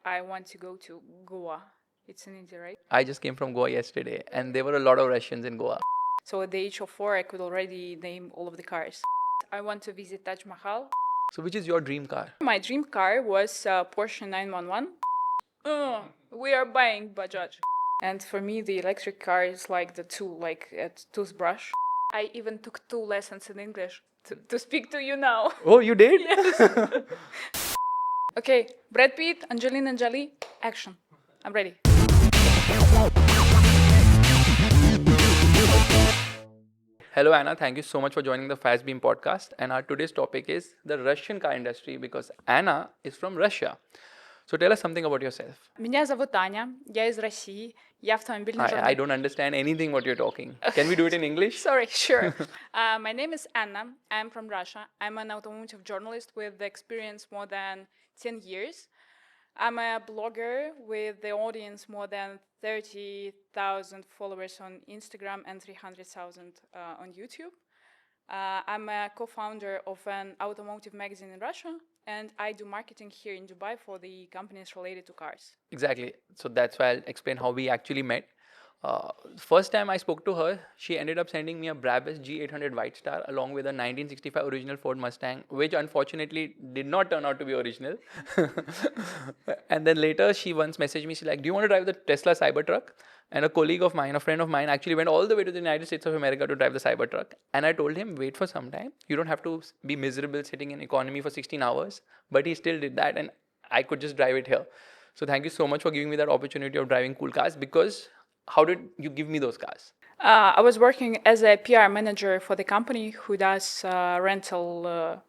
I want to go to Goa. It's in India, right? I just came from Goa yesterday, and there were a lot of Russians in Goa. So at the age of 4, I could already name all of the cars. I want to visit Taj Mahal. So, which is your dream car? My dream car was Porsche 911. We are buying Bajaj. And for me, the electric car is like the tool, like a toothbrush. I even took 2 lessons in English to speak to you now. Oh, you did? Yes. Okay, Brad Pitt, Angelina Jolie, action. I'm ready. Hello, Anna. Thank you so much for joining the Fast Beam podcast. And our today's topic is the Russian car industry because Anna is from Russia. So, tell us something about yourself. Меня зовут Аня, я из России, я автомобильный I журналист. don't understand anything what you're talking. Can we do it in English? Sorry, sure. My name is Anna. I'm from Russia. I'm an automotive journalist with experience more than 10 years. I'm a blogger with the audience more than 30,000 followers on Instagram and 300,000 on YouTube. I'm a co-founder of an automotive magazine in Russia, and I do marketing here in Dubai for the companies related to cars. Exactly. So that's why I'll explain how we actually met. First time I spoke to her, she ended up sending me a Brabus G800 White Star along with a 1965 original Ford Mustang, which unfortunately did not turn out to be original. And then later she once messaged me, she's like, do you want to drive the Tesla Cybertruck? And a colleague of mine, a friend of mine, actually went all the way to the United States of America to drive the Cybertruck. And I told him, wait for some time. You don't have to be miserable sitting in economy for 16 hours. But he still did that, and I could just drive it here. So thank you so much for giving me that opportunity of driving cool cars, because how did you give me those cars? I was working as a PR manager for the company who does rental.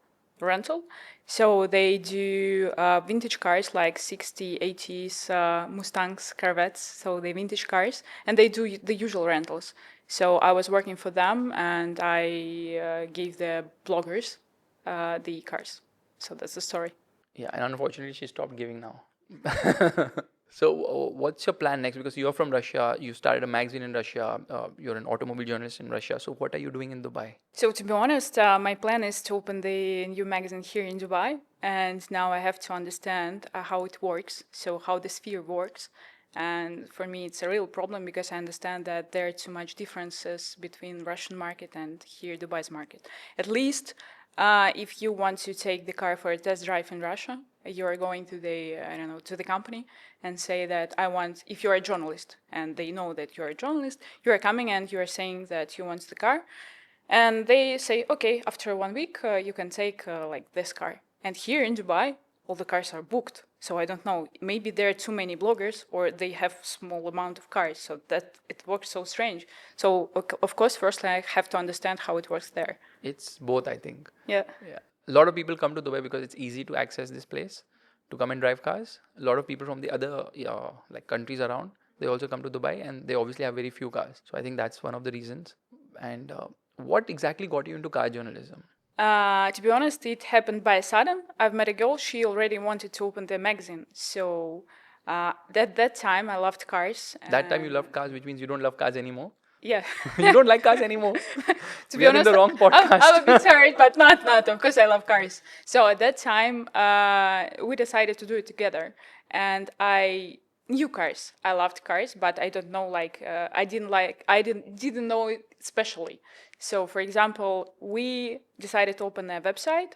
So they do vintage cars like 60s, 80s, Mustangs, Corvettes, so the vintage cars, and they do the usual rentals. So I was working for them, and I gave the bloggers the cars. So that's the story. Yeah, and unfortunately, she stopped giving now. So, what's your plan next? Because you're from Russia, you started a magazine in Russia, you're an automobile journalist in Russia. So, what are you doing in Dubai? So to be honest, my plan is to open the new magazine here in Dubai, and now I have to understand how it works, so how the sphere works. And for me, it's a real problem because I understand that there are too much differences between Russian market and here Dubai's market. At least if you want to take the car for a test drive in Russia, you are going to the to the company and say that I want. If you are a journalist and they know that you are a journalist, you are coming and you are saying that you want the car, and they say, okay, after 1 week you can take like this car. And here in Dubai, all the cars are booked. So I don't know. Maybe there are too many bloggers, or they have small amount of cars, so that it works so strange. So of course, firstly, I have to understand how it works there. It's both, I think. Yeah. Yeah. A lot of people come to Dubai because it's easy to access this place to come and drive cars. A lot of people from the other like countries around, they also come to Dubai, and they obviously have very few cars. So I think that's one of the reasons. And what exactly got you into car journalism? To be honest, it happened by sudden. I've met a girl. She already wanted to open the magazine. So that time, I loved cars. That time you loved cars, which means you don't love cars anymore. Yeah. You don't like cars anymore. To We be are honest, in the wrong podcast. I'm a bit tired, but not. Of course, I love cars. So at that time, we decided to do it together, and I knew cars. I loved cars, but I don't know. I didn't know it especially. So, for example, we decided to open a website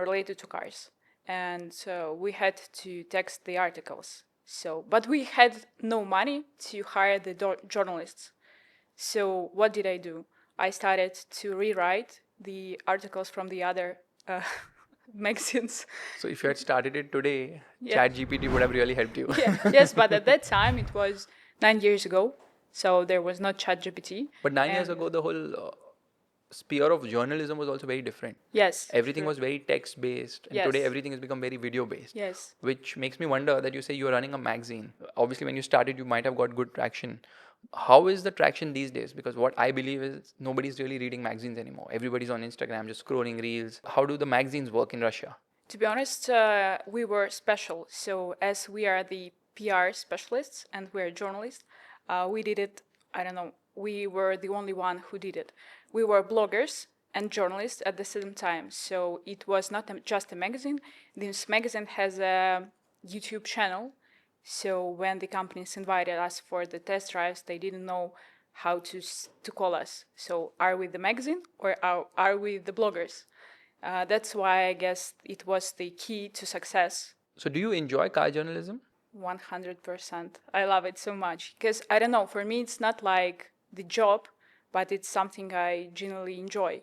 related to cars, and so we had to text the articles. So, but we had no money to hire the journalists. So what did I do? I started to rewrite the articles from the other magazines. So if you had started it today, Yeah. ChatGPT would have really helped you. Yeah. Yes, but at that time it was 9 years ago, so there was not ChatGPT. But 9 years ago, the whole sphere of journalism was also very different. Yes. Everything true. was very text based, and Yes. today everything has become very video based. Yes. Which makes me wonder that you say you are running a magazine. Obviously, when you started, you might have got good traction. How is the traction these days? Because what I believe is nobody's really reading magazines anymore. Everybody's on Instagram, just scrolling reels. How do the magazines work in Russia? To be honest, we were special. So as we are the PR specialists and we're journalists, we did it. I don't know. We were the only one who did it. We were bloggers and journalists at the same time. So it was not just a magazine. This magazine has a YouTube channel. So when the companies invited us for the test drives, they didn't know how to call us. So are we the magazine or are we the bloggers? That's why I guess it was the key to success. So do you enjoy car journalism? 100%. I love it so much because I don't know, for me it's not like the job, but it's something I genuinely enjoy.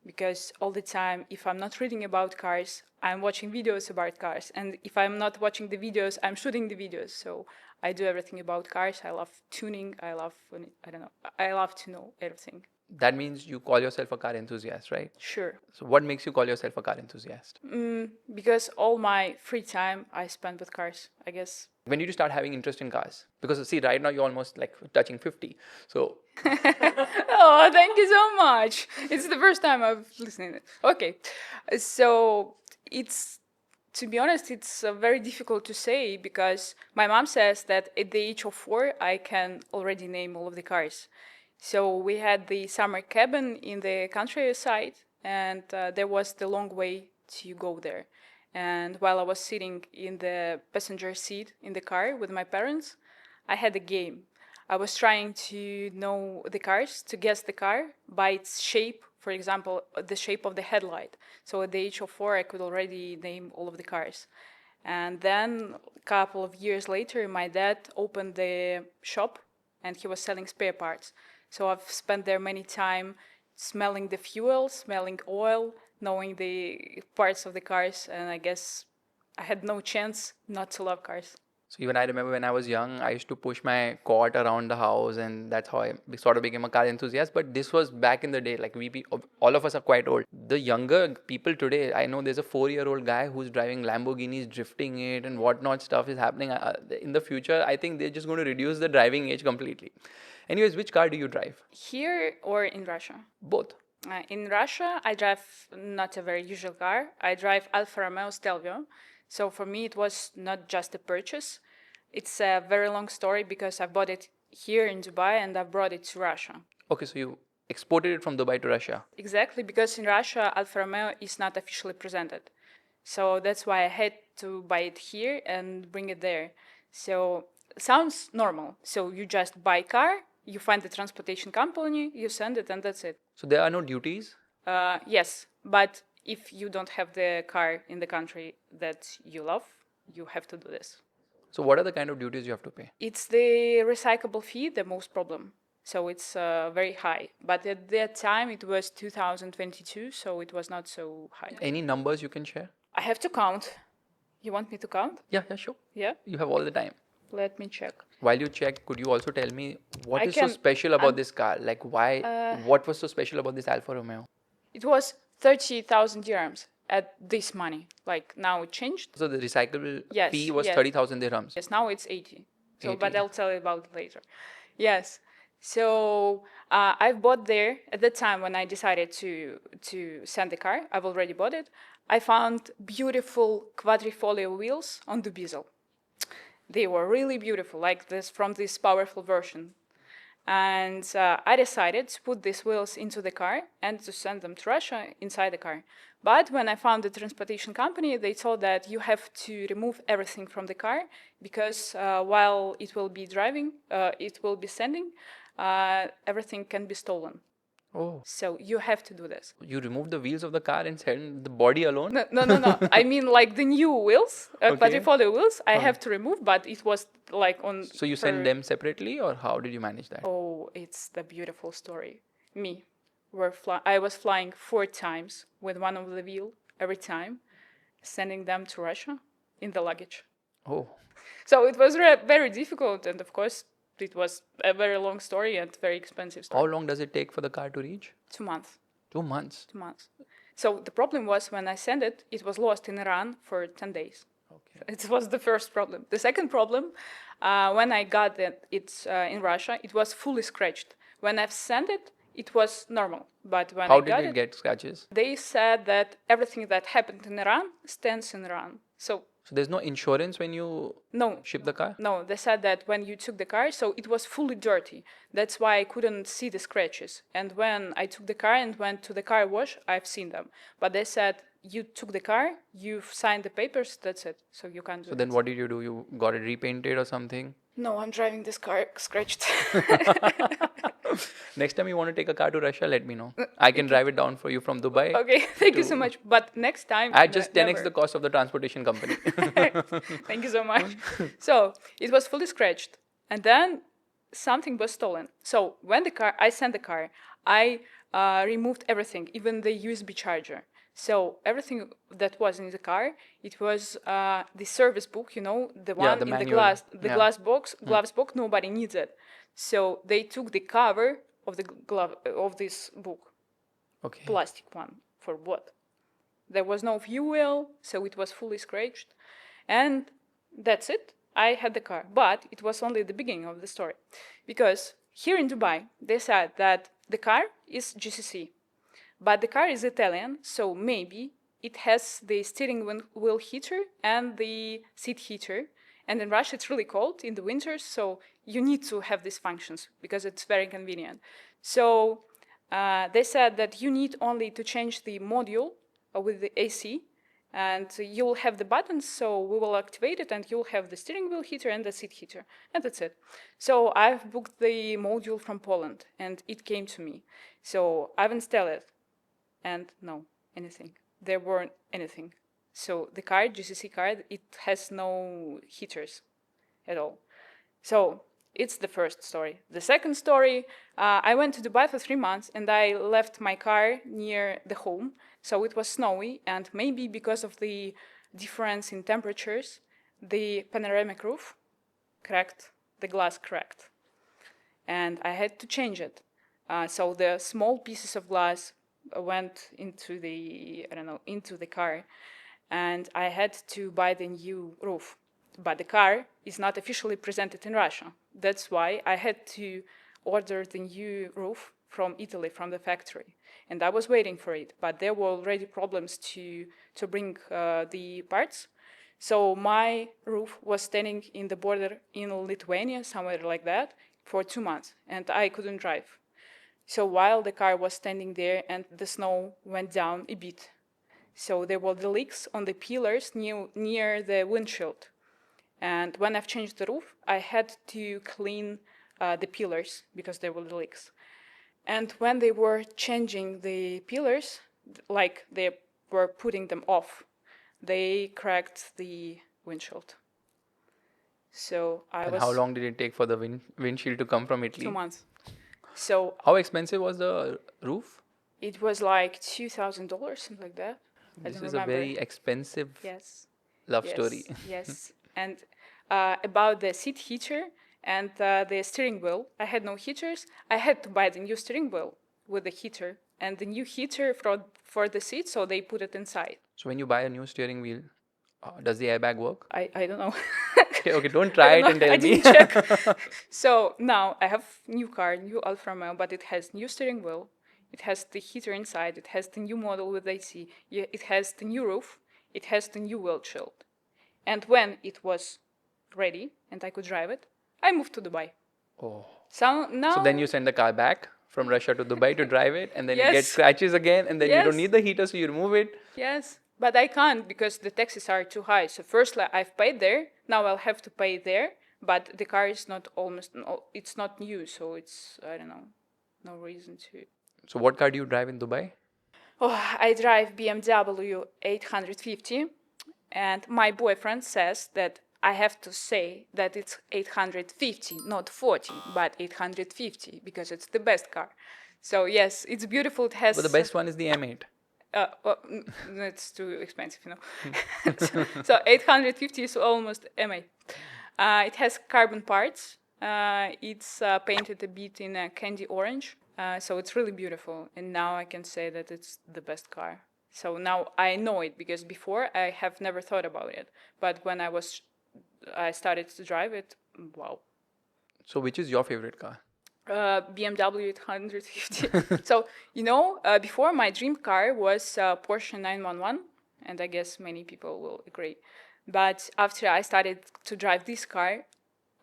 Because all the time, if I'm not reading about cars, I'm watching videos about cars. And if I'm not watching the videos, I'm shooting the videos. So I do everything about cars. I love tuning. I love, I don't know, I love to know everything. That means you call yourself a car enthusiast, right? Sure. So what makes you call yourself a car enthusiast? Because all my free time I spend with cars, I guess. When did you start having interest in cars? Because see, right now you're almost like touching 50. So Oh, thank you so much. It's the first time I've listened to it. Okay. So it's, to be honest, it's very difficult to say because my mom says that at the age of 4, I can already name all of the cars. So we had the summer cabin in the countryside, and there was the long way to go there. And while I was sitting in the passenger seat in the car with my parents, I had a game. I was trying to know the cars, to guess the car by its shape, for example, the shape of the headlight. So at the age of 4, I could already name all of the cars. And then a couple of years later, my dad opened the shop and he was selling spare parts. So I've spent there many time smelling the fuel, smelling oil, knowing the parts of the cars, and I guess I had no chance not to love cars. So even I remember when I was young, I used to push my cart around the house, and that's how I sort of became a car enthusiast. But this was back in the day. Like all of us are quite old. The younger people today, I know there's a 4-year-old guy who's driving Lamborghinis, drifting it, and whatnot stuff is happening. In the future, I think they're just going to reduce the driving age completely. Anyways, which car do you drive? Here or in Russia? Both. In Russia, I drive not a very usual car. I drive Alfa Romeo Stelvio. So for me, it was not just a purchase. It's a very long story because I bought it here in Dubai and I brought it to Russia. Okay, so you exported it from Dubai to Russia. Exactly, because in Russia, Alfa Romeo is not officially presented. So that's why I had to buy it here and bring it there. So sounds normal. So you just buy car, you find the transportation company, you send it, and that's it. So there are no duties? Yes, but if you don't have the car in the country that you love, you have to do this. So what are the kind of duties you have to pay? It's the recyclable fee, the most problem. So it's very high. But at that time, it was 2022, so it was not so high. Any numbers you can share? I have to count. You want me to count? Yeah, sure. Yeah? You have all the time. Let me check. While you check, could you also tell me what I is so can- special about this car? Like why, what was so special about this Alfa Romeo? It was 30,000 dirhams at this money. Like now it changed. So the recyclable Yes, fee was yes. 30,000 dirhams. Yes, now it's 80. So, but 80. I'll tell you about it later. Yes. So I've bought there at the time when I decided to send the car. I've already bought it. I found beautiful quadrifoglio wheels on the Diesel. They were really beautiful, like this from this powerful version. And I decided to put these wheels into the car and to send them to Russia inside the car. But when I found the transportation company, they told that you have to remove everything from the car because while it will be driving, it will be sending, everything can be stolen. Oh, So you have to do this. you removed the wheels of the car and sent the body alone? No. I mean, like the new wheels, Okay. quadrifoglio wheels, I have to remove, but it was like on. So you send them separately, or how did you manage that? Oh, it's the beautiful story. Me, I was flying 4 times with one of the wheel every time, sending them to Russia in the luggage. Oh, So it was very difficult, and of course, it was a very long story and very expensive story. how long does it take for the car to reach? 2 months. 2 months. 2 months. So the problem was when I sent it, it was lost in Iran for 10 days. Okay. It was the first problem. The second problem, when I got it in Russia, it was fully scratched. When I've sent it, it was normal. But when How I got did it get scratches? they said that everything that happened in Iran stands in Iran. So So there's no insurance when you no, ship the car? no, they said that when you took the car, so it was fully dirty. That's why I couldn't see the scratches. And when I took the car and went to the car wash, I've seen them. But they said you took the car, you've signed the papers, that's it. So you can't do So it. then what did you do? You got it repainted or something? No, I'm driving this car scratched. Next time you want to take a car to Russia, let me know. I can drive it down for you from Dubai Okay, thank you so to much. But next time, at just 10x never. the cost of the transportation company. Thank you so much. So it was fully scratched, and then something was stolen. So when I sent the car, I removed everything, even the USB charger. So everything that was in the car, it was the service book, you know, the Yeah, one the in the manual. the Yeah. gloves box. Nobody needs it. So they took the cover of the glove of this book, Okay. plastic one. For what? There was no fuel, so it was fully scratched. And that's it. I had the car. But it was only the beginning of the story. Because here in Dubai, they said that the car is GCC. But the car is Italian, so maybe it has the steering wheel heater and the seat heater. And in Russia, it's really cold in the winters, so you need to have these functions because it's very convenient. So they said that you need only to change the module with the AC, and you'll have the buttons, so we will activate it, and you'll have the steering wheel heater and the seat heater, and that's it. So I've booked the module from Poland, and it came to me. So I've installed it, and no, anything. There weren't anything. So the card, GCC card, it has no heaters at all. So it's the first story. The second story, I went to Dubai for 3 months and I left my car near the home. So it was snowy, and maybe because of the difference in temperatures, the panoramic roof cracked, the glass cracked. And I had to change it. So the small pieces of glass went into into the car, and I had to buy the new roof. But the car is not officially presented in Russia. That's why I had to order the new roof from Italy, from the factory. And I was waiting for it, but there were already problems to bring the parts. So my roof was standing in the border in Lithuania, somewhere like that, for 2 months, and I couldn't drive. So while the car was standing there and the snow went down a bit, so there were the leaks on the pillars near the windshield. And when I've changed the roof, I had to clean the pillars because there were the leaks. And when they were changing the pillars, like they were putting them off, they cracked the windshield. So And how long did it take for the windshield to come from Italy? 2 months. So How expensive was the roof? it was like $2,000, something like that. I This don't is remember. a very expensive Yes. love Yes. story. Yes. And about the seat heater and the steering wheel, I had no heaters. I had to buy the new steering wheel with the heater and the new heater for the seat, so they put it inside. So when you buy a new steering wheel, does the airbag work? I don't know. Okay, don't I try don't it know. and tell I me. didn't check. So now I have new car, new Alfa Romeo, but it has new steering wheel. It has the heater inside. It has the new model with AC. It has the new roof. It has the new windshield. And when it was ready and I could drive it, I moved to Dubai. Oh. So now. So then you send the car back from Russia to Dubai to drive it, and then it Yes. gets scratches again, and then you don't Yes. need the heater, so you remove it. Yes, but I can't because the taxes are too high. So first I've paid there. Now I'll have to pay there. But the car is not it's not new, so it's, I don't know, no reason to. So what car do you drive in Dubai? Oh, I drive BMW 850, and my boyfriend says that I have to say that it's 850, not 40, but 850 because it's the best car. So yes, it's beautiful. It has. But the best one is the M8. It's too expensive, you know. So 850 is almost MA. It has carbon parts. It's painted a bit in a candy orange. So it's really beautiful. And now I can say that it's the best car. So now I know it because before I have never thought about it. But when I started to drive it, wow. So which is your favorite car? BMW 850. So, before my dream car was Porsche 911, and I guess many people will agree. But after I started to drive this car,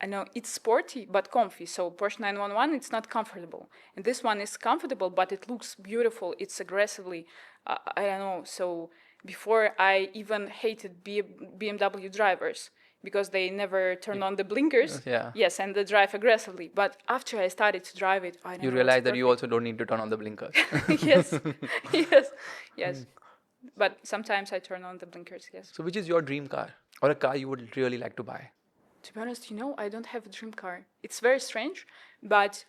I know it's sporty but comfy. So Porsche 911, it's not comfortable. And this one is comfortable, but it looks beautiful. It's aggressively, I don't know. So Before, I even hated BMW drivers because they never turn on the blinkers. Yeah. Yes, and they drive aggressively. But after I started to drive it, I don't You know, realize it's that you perfect. also don't need to turn on the blinkers. Yes, yes, yes. But sometimes I turn on the blinkers, yes. So which is your dream car or a car you would really like to buy? To be honest, I don't have a dream car. It's very strange, but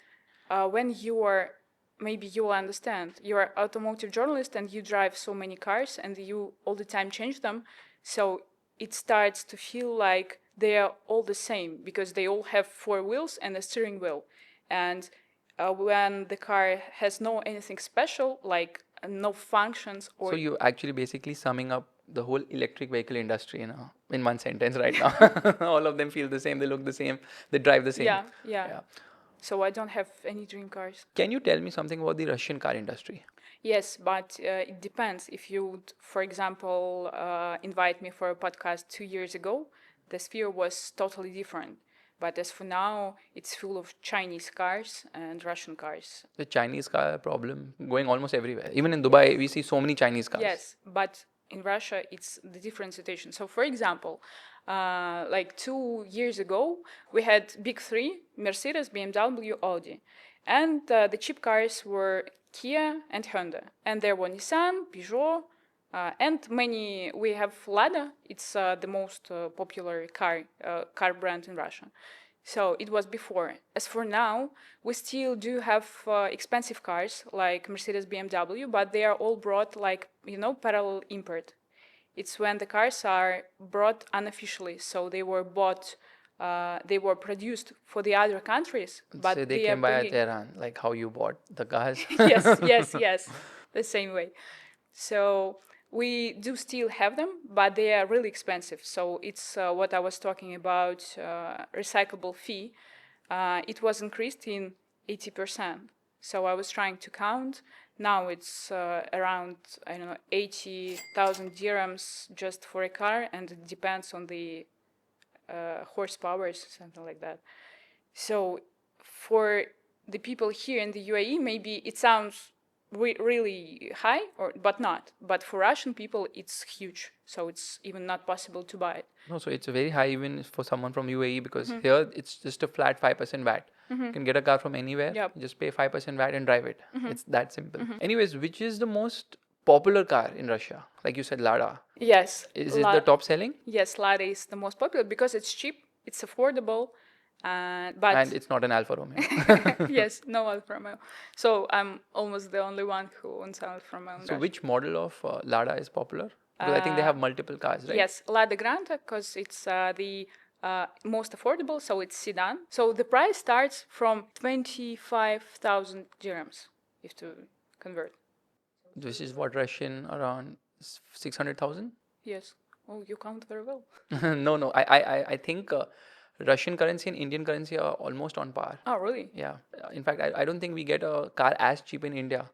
when you are, maybe you will understand, you are automotive journalist and you drive so many cars and you all the time change them, so it starts to feel like they are all the same because they all have four wheels and a steering wheel. And when the car has no anything special, like no functions or So you actually basically summing up the whole electric vehicle industry in one sentence right now. All of them feel the same, they look the same, they drive the same. yeah. So I don't have any dream cars. Can you tell me something about the Russian car industry? Yes, but it depends. If you would, for example, invite me for a podcast 2 years ago, the sphere was totally different. But as for now, it's full of Chinese cars and Russian cars. The Chinese car problem going almost everywhere. Even in Dubai, we see so many Chinese cars. Yes, but in Russia, it's the different situation. So, for example, like 2 years ago, we had big three: Mercedes, BMW, Audi, and the cheap cars were Kia and Honda, and there were Nissan, Peugeot, and many. We have Lada. It's the most popular car brand in Russia. So it was before. As for now, we still do have expensive cars like Mercedes, BMW, but they are all brought like, parallel import. It's when the cars are brought unofficially. So they were bought, they were produced for the other countries, but So they they are came by bringing. Tehran, like how you bought the cars. Yes, the same way. So we do still have them, but they are really expensive. So it's what I was talking about, recyclable fee. It was increased in 80%. So I was trying to count. Now it's around, I don't know, 80,000 dirhams just for a car, and it depends on the horsepower, something like that. So for the people here in the UAE, maybe it sounds really high, but not. But for Russian people, it's huge. So it's even not possible to buy it. No, so it's very high even for someone from UAE because here it's just a flat 5% VAT. You can get a car from anywhere, Yep. just pay 5% VAT and drive it. It's that simple. Anyways, which is the most popular car in Russia? Like you said, Lada. Yes. Is it the top selling? Yes, Lada is the most popular because it's cheap, it's affordable, but And it's not an Alfa Romeo. yes, no Alfa Romeo. So I'm almost the only one who owns Alfa Romeo. So which model of Lada is popular? Because I think they have multiple cars, right? Yes, Lada Granta, because it's the most affordable, so it's sedan. So the price starts from 25,000 dirhams, if to convert. This is what Russian around 600,000? Yes. Oh, you count very well. No. I think Russian currency and Indian currency are almost on par. Oh, really? Yeah. In fact, I don't think we get a car as cheap in India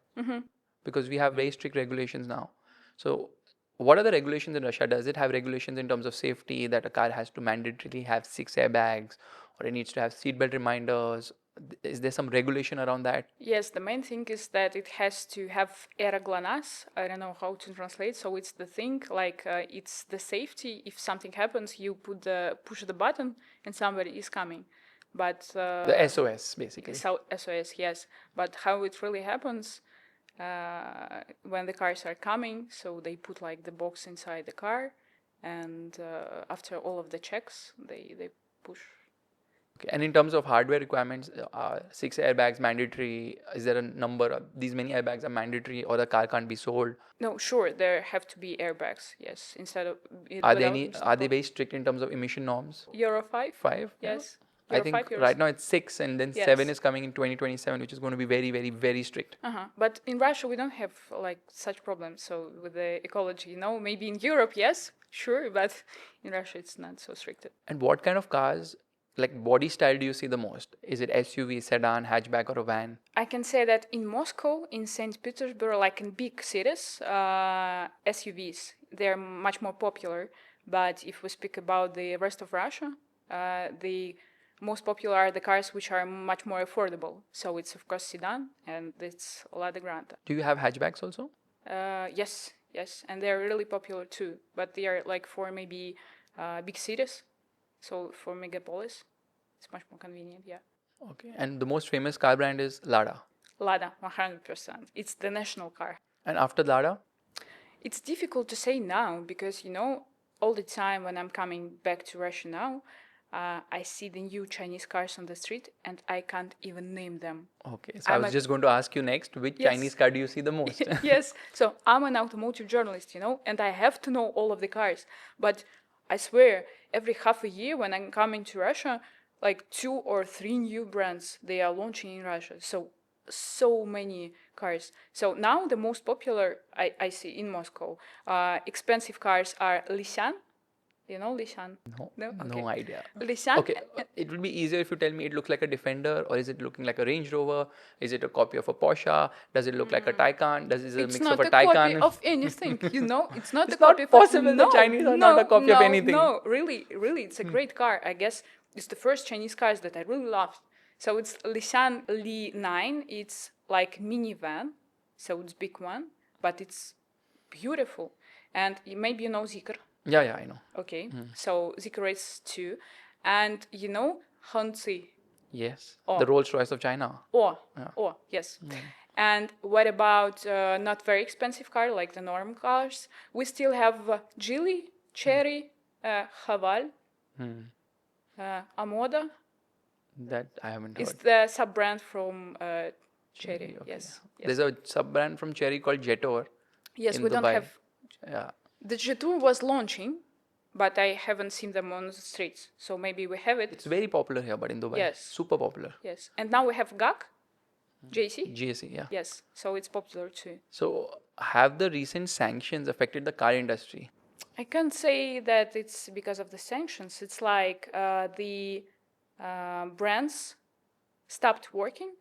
because we have very strict regulations now. So, what are the regulations in Russia? Does it have regulations in terms of safety that a car has to mandatorily have 6 airbags or it needs to have seatbelt reminders? Is there some regulation around that? Yes, the main thing is that it has to have era GLONASS. I don't know how to translate. So it's the thing, like it's the safety. If something happens, you push the button and somebody is coming. But The SOS, basically. so SOS, yes. But how it really happens when the cars are coming, so they put like the box inside the car, and after all of the checks, they push. Okay. And in terms of hardware requirements, 6 airbags mandatory? Is there a number? These many airbags are mandatory, or the car can't be sold? No, sure, there have to be airbags. Yes, instead of Are they very strict in terms of emission norms? Euro 5? 5? Yes. I Euro think 5, Euro right now it's 6, and then Yes. 7 is coming in 2027, which is going to be very, very, very strict. But in Russia, we don't have like such problems. So with the ecology, maybe in Europe, yes, sure, but in Russia, it's not so strict. And what kind of cars, like body style, do you see the most? Is it SUV, sedan, hatchback, or a van? I can say that in Moscow, in St. Petersburg, like in big cities, SUVs, they're much more popular. But if we speak about the rest of Russia, the most popular are the cars which are much more affordable. So it's, of course, sedan, and it's Lada Granta. Do you have hatchbacks also? Yes, Yes, and they're really popular too. But they are like for maybe big cities. So for megapolis, it's much more convenient. Yeah. Okay. And the most famous car brand is Lada. Lada, 100%. It's the national car. And after Lada, It's difficult to say now because, all the time when I'm coming back to Russia now, I see the new Chinese cars on the street and I can't even name them. okay. So I was just going to ask you next, which Yes. Chinese car do you see the most? Yes, so I'm an automotive journalist, and I have to know all of the cars. But I swear, every half a year when I'm coming to Russia, like 2 or 3 new brands they are launching in Russia. So many cars. So now the most popular I see in Moscow, expensive cars are Lishan. You know Lishan? No, Okay. no idea. Lishan. Okay, it will be easier if you tell me it looks like a Defender, or is it looking like a Range Rover? Is it a copy of a Porsche? Does it look like a Taycan? Does it a It's mix of not a a copy Taycan? of anything, It's not It's a copy not of possible. no, The Chinese are no, not a copy of no, anything. No, really, it's a great car. I guess it's the first Chinese cars that I really loved. So it's Lishan Li 9. It's like minivan, so it's big one, but it's beautiful. And maybe you know Zikr. Yeah, I know. Okay, so Zikr is 2. And Hanzi. Yes, Oh. the Rolls Royce of China. Yes. And what about not very expensive car like the normal cars? We still have Geely, Cherry, Haval, Amoda. That I haven't It's heard. the sub brand from Cherry. Okay, Yes. yeah. There's a sub brand from Chery called Jetour. Yes, in we Dubai. don't have. Yeah. The Jetour was launching, but I haven't seen them on the streets. So maybe we have it. It's very popular here, but in Dubai. Yes. Super popular. Yes. And now we have GAC, JC. GSE, yeah. Yes. So it's popular too. So, have the recent sanctions affected the car industry? I can't say that it's because of the sanctions. It's like the brands stopped working.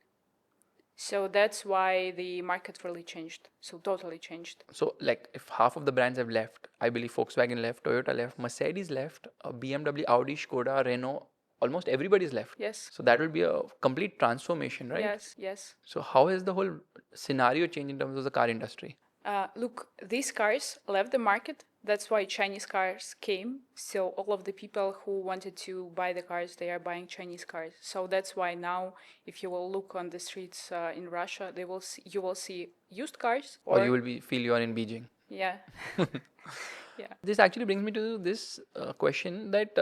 So that's why the market really changed. So totally changed. So, like, if half of the brands have left, I believe Volkswagen left, Toyota left, Mercedes left, BMW, Audi, Skoda, Renault, almost everybody's left. Yes. So that will be a complete transformation, right? Yes. So how has the whole scenario changed in terms of the car industry? Look, these cars left the market. That's why Chinese cars came. So all of the people who wanted to buy the cars, they are buying Chinese cars. So that's why now, if you will look on the streets in Russia, you will see used cars. Or you will feel you are in Beijing. Yeah. Yeah. This actually brings me to this question that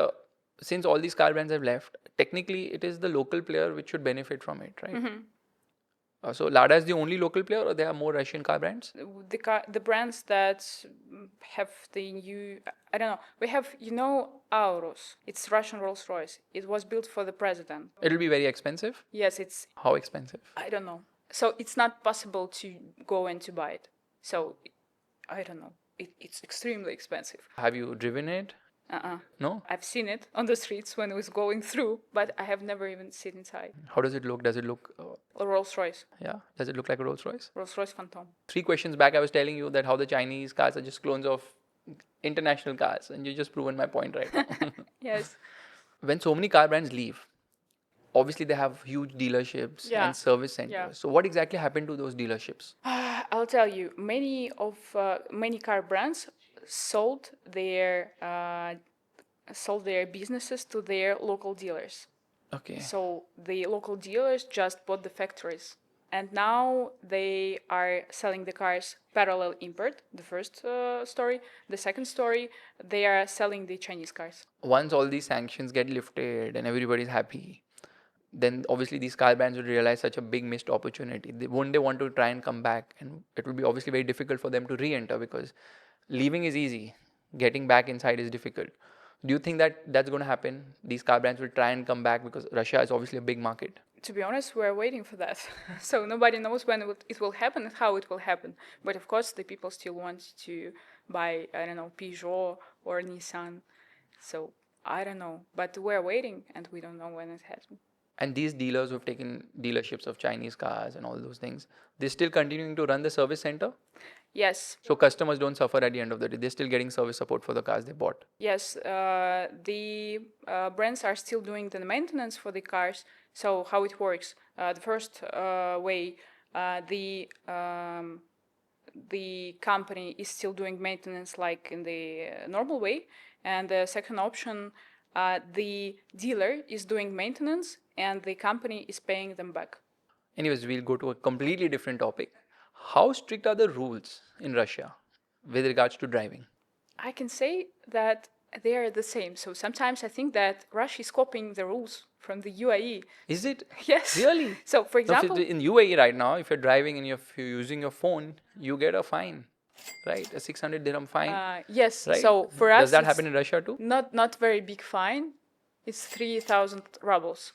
since all these car brands have left, technically it is the local player which should benefit from it, right? So Lada is the only local player, or there are more Russian car brands? The brands that have the new, I don't know. We have, Aurus. It's Russian Rolls Royce. It was built for the president. It'll be very expensive. Yes, it's. How expensive? I don't know. So it's not possible to go and to buy it. So I don't know. It's extremely expensive. Have you driven it? No? I've seen it on the streets when it was going through, but I have never even seen inside. How does it look? Does it look? A Rolls Royce. Yeah. Does it look like a Rolls Royce? Rolls Royce Phantom. 3 questions back, I was telling you that how the Chinese cars are just clones of international cars, and you just proven my point right now. Yes. When so many car brands leave, obviously they have huge dealerships and service centers. Yeah. So what exactly happened to those dealerships? I'll tell you, many car brands sold their businesses to their local dealers. Okay. So the local dealers just bought the factories, and now they are selling the cars parallel import. The first story. The second story, they are selling the Chinese cars. Once all these sanctions get lifted and everybody's happy, then obviously these car brands will realize such a big missed opportunity. They want to try and come back, and it will be obviously very difficult for them to re-enter, because leaving is easy, getting back inside is difficult. Do you think that that's going to happen? These car brands will try and come back, because Russia is obviously a big market. To be honest, we're waiting for that. So nobody knows when it will happen and how it will happen. But of course, the people still want to buy, I don't know, Peugeot or Nissan. So I don't know. But we're waiting, and we don't know when it happens. And these dealers who have taken dealerships of Chinese cars and all those things, they're still continuing to run the service center? Yes. So customers don't suffer at the end of the day. They're still getting service support for the cars they bought. Yes, the brands are still doing the maintenance for the cars. So how it works? The first way, the company is still doing maintenance like in the normal way. And the second option, the dealer is doing maintenance and the company is paying them back. Anyways, we'll go to a completely different topic. How strict are the rules in Russia with regards to driving? I can say that they are the same. So sometimes I think that Russia is copying the rules from the UAE. Is it? Yes. Really? So, for No, example, in UAE right now, if you're driving and if you're using your phone, you get a fine, right? A 600 dirham fine. yes. Right? So for us, Does that it's happen in Russia too? not very big fine. It's 3,000 rubles.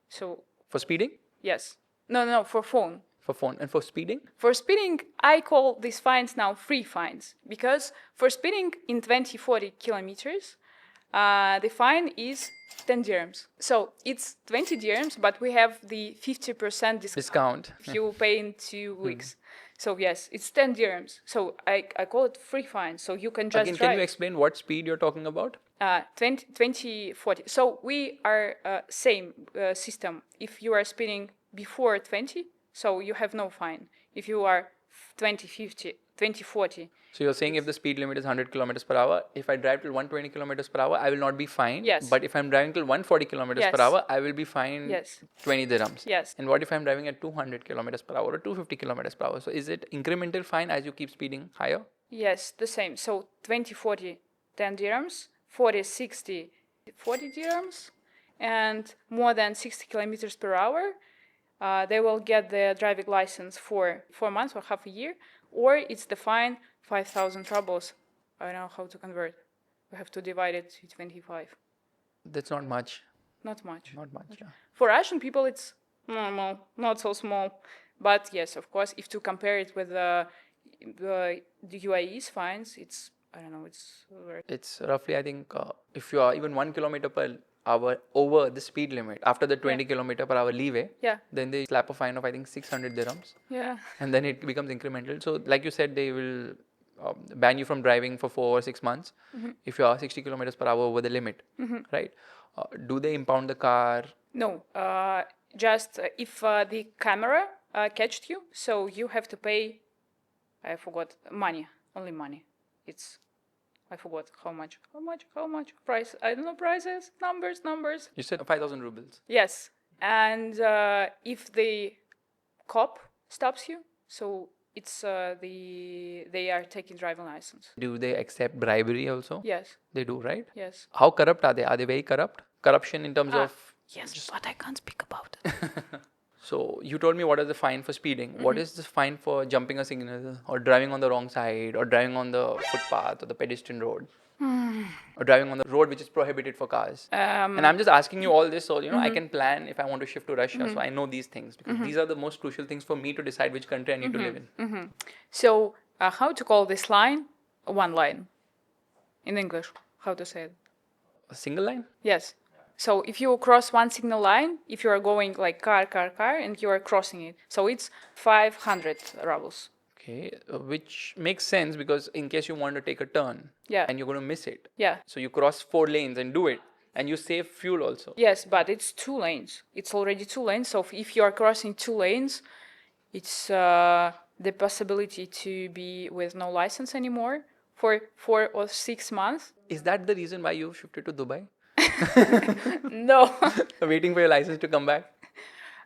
So For speeding? yes. No, for phone. For phone. And for speeding? For speeding, I call these fines now free fines because for speeding in 20-40 kilometers, the fine is 10 dirhams. So it's 20 dirhams, but we have the 50% Discount. if you pay in 2 weeks. So yes, it's 10 dirhams. So I call it free fine. So you can just Again, drive. can you explain what speed you're talking about? 20-40. So we are same system. If you are speeding before 20, so you have no fine. If you are 20-50, 20-40. So you're saying if the speed limit is 100 kilometers per hour, if I drive till 120 kilometers per hour, I will not be fined. Yes. But if I'm driving till 140 kilometers per Yes. hour, I will be fined Yes. 20 dirhams. Yes. And what if I'm driving at 200 kilometers per hour or 250 kilometers per hour? So is it incremental fine as you keep speeding higher? Yes, the same. So 20-40, 10 dirhams, 40-60, 40 dirhams, and more than 60 kilometers per hour, they will get the driving license for 4 months or half a year, or it's the fine 5,000 rubles. I don't know how to convert. We have to divide it to 25. That's not much. Not much. Not much, yeah. For Russian people, it's normal, not so small. But yes, of course, if to compare it with the UAE's fines, it's, I don't know, it's very... It's roughly, I think, if you are even 1 kilometer per hour over the speed limit, after the 20 kilometer per hour leeway, Yeah. then they slap a fine of, I think, 600 dirhams. Yeah. And then it becomes incremental. So, like you said, they will ban you from driving for 4 or 6 months if you are 60 kilometers per hour over the limit, right? Do they impound the car? No, just if the camera catched you, so you have to pay, I forgot, money, only money. It's, I forgot how much, price, I don't know, prices, numbers. You said 5,000 rubles. Yes, and if the cop stops you, so it's they are taking driving license. Do they accept bribery also? Yes. They do, right? Yes. How corrupt are they? Are they very corrupt? Corruption in terms of... Yes, but I can't speak about it. So you told me what is the fine for speeding. What is the fine for jumping a signal or driving on the wrong side or driving on the footpath or the pedestrian road or driving on the road which is prohibited for cars? And I'm just asking you all this so I can plan if I want to shift to Russia. So I know these things because these are the most crucial things for me to decide which country I need to live in. So how to call this line? One line. In English, how to say it? A single line? Yes. So if you cross one signal line, if you are going like car, and you are crossing it, so it's 500 rubles. Okay, which makes sense because in case you want to take a turn and you're going to miss it. Yeah. So you cross 4 lanes and do it and you save fuel also. Yes, but it's 2 lanes. It's already 2 lanes. So if you are crossing 2 lanes, it's the possibility to be with no license anymore for 4 or 6 months. Is that the reason why you shifted to Dubai? No. Waiting for your license to come back?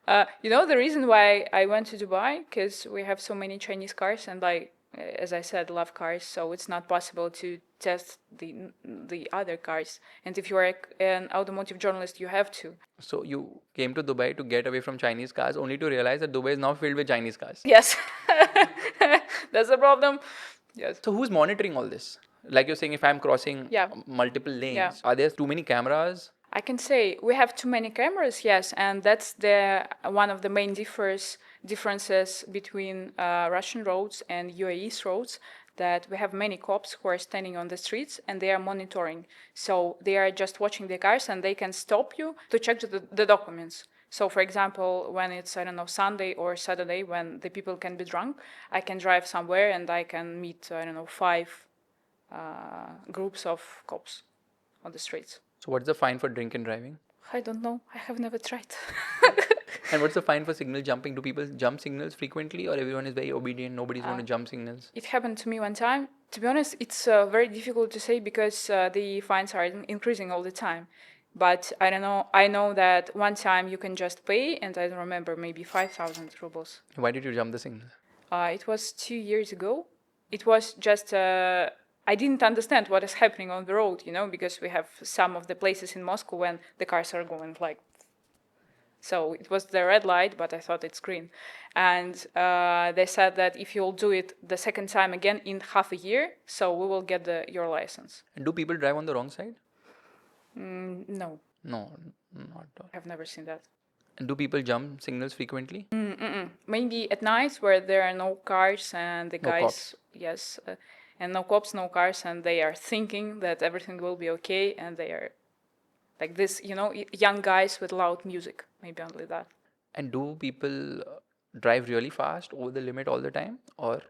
The reason why I went to Dubai, because we have so many Chinese cars and I, as I said, love cars, so it's not possible to test the other cars. And if you are an automotive journalist, you have to. So you came to Dubai to get away from Chinese cars only to realize that Dubai is now filled with Chinese cars. Yes. That's the problem. Yes. So who's monitoring all this? Like you're saying, if I'm crossing multiple lanes, are there too many cameras? I can say we have too many cameras, yes, and that's one of the main differences between Russian roads and UAE's roads, that we have many cops who are standing on the streets and they are monitoring. So they are just watching the cars and they can stop you to check the documents. So, for example, when it's, I don't know, Sunday or Saturday, when the people can be drunk, I can drive somewhere and I can meet, I don't know, 5 groups of cops on the streets. So what's the fine for drink and driving? I don't know. I have never tried. And what's the fine for signal jumping? Do people jump signals frequently, or everyone is very obedient? Nobody's going to jump signals. It happened to me one time. To be honest, it's very difficult to say because the fines are increasing all the time. But I don't know. I know that one time you can just pay, and I don't remember, maybe 5,000 rubles. Why did you jump the signal? It was 2 years ago. It was just I didn't understand what is happening on the road, because we have some of the places in Moscow when the cars are going like. So it was the red light, but I thought it's green. And they said that if you'll do it the second time again in half a year, so we will get your license. And do people drive on the wrong side? No, No, not at all. I've never seen that. And do people jump signals frequently? Maybe at night where there are no cars and the No guys, cops. yes, and no cops, no cars, and they are thinking that everything will be okay, and they are like this, young guys with loud music, maybe only that. And do people drive really fast over the limit all the time, or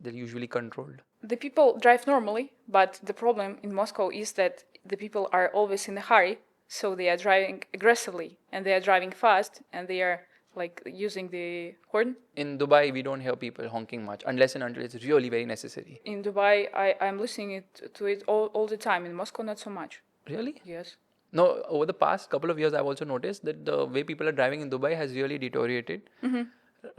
they're usually controlled? The people drive normally, but the problem in Moscow is that the people are always in a hurry, so they are driving aggressively and they are driving fast and they are like using the horn. In Dubai, we don't hear people honking much unless and until it's really very necessary. In Dubai, I'm listening to it all the time. In Moscow, not so much. Really? Yes. No, over the past couple of years, I've also noticed that the way people are driving in Dubai has really deteriorated.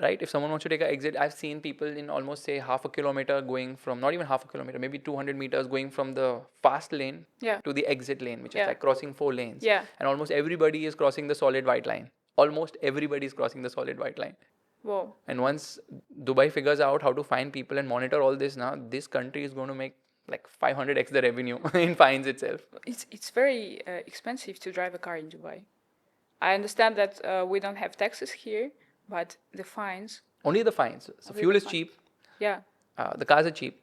Right? If someone wants to take an exit, I've seen people in almost say half a kilometer going from, not even half a kilometer, maybe 200 meters going from the fast lane to the exit lane, which is like crossing 4 lanes. Yeah. And almost everybody is crossing the solid white line. Almost everybody is crossing the solid white line. Whoa. And once Dubai figures out how to find people and monitor all this now, this country is going to make like 500x the revenue in fines itself. It's very expensive to drive a car in Dubai. I understand that we don't have taxes here, but the fines. Only the fines. So fuel is cheap. Yeah. The cars are cheap.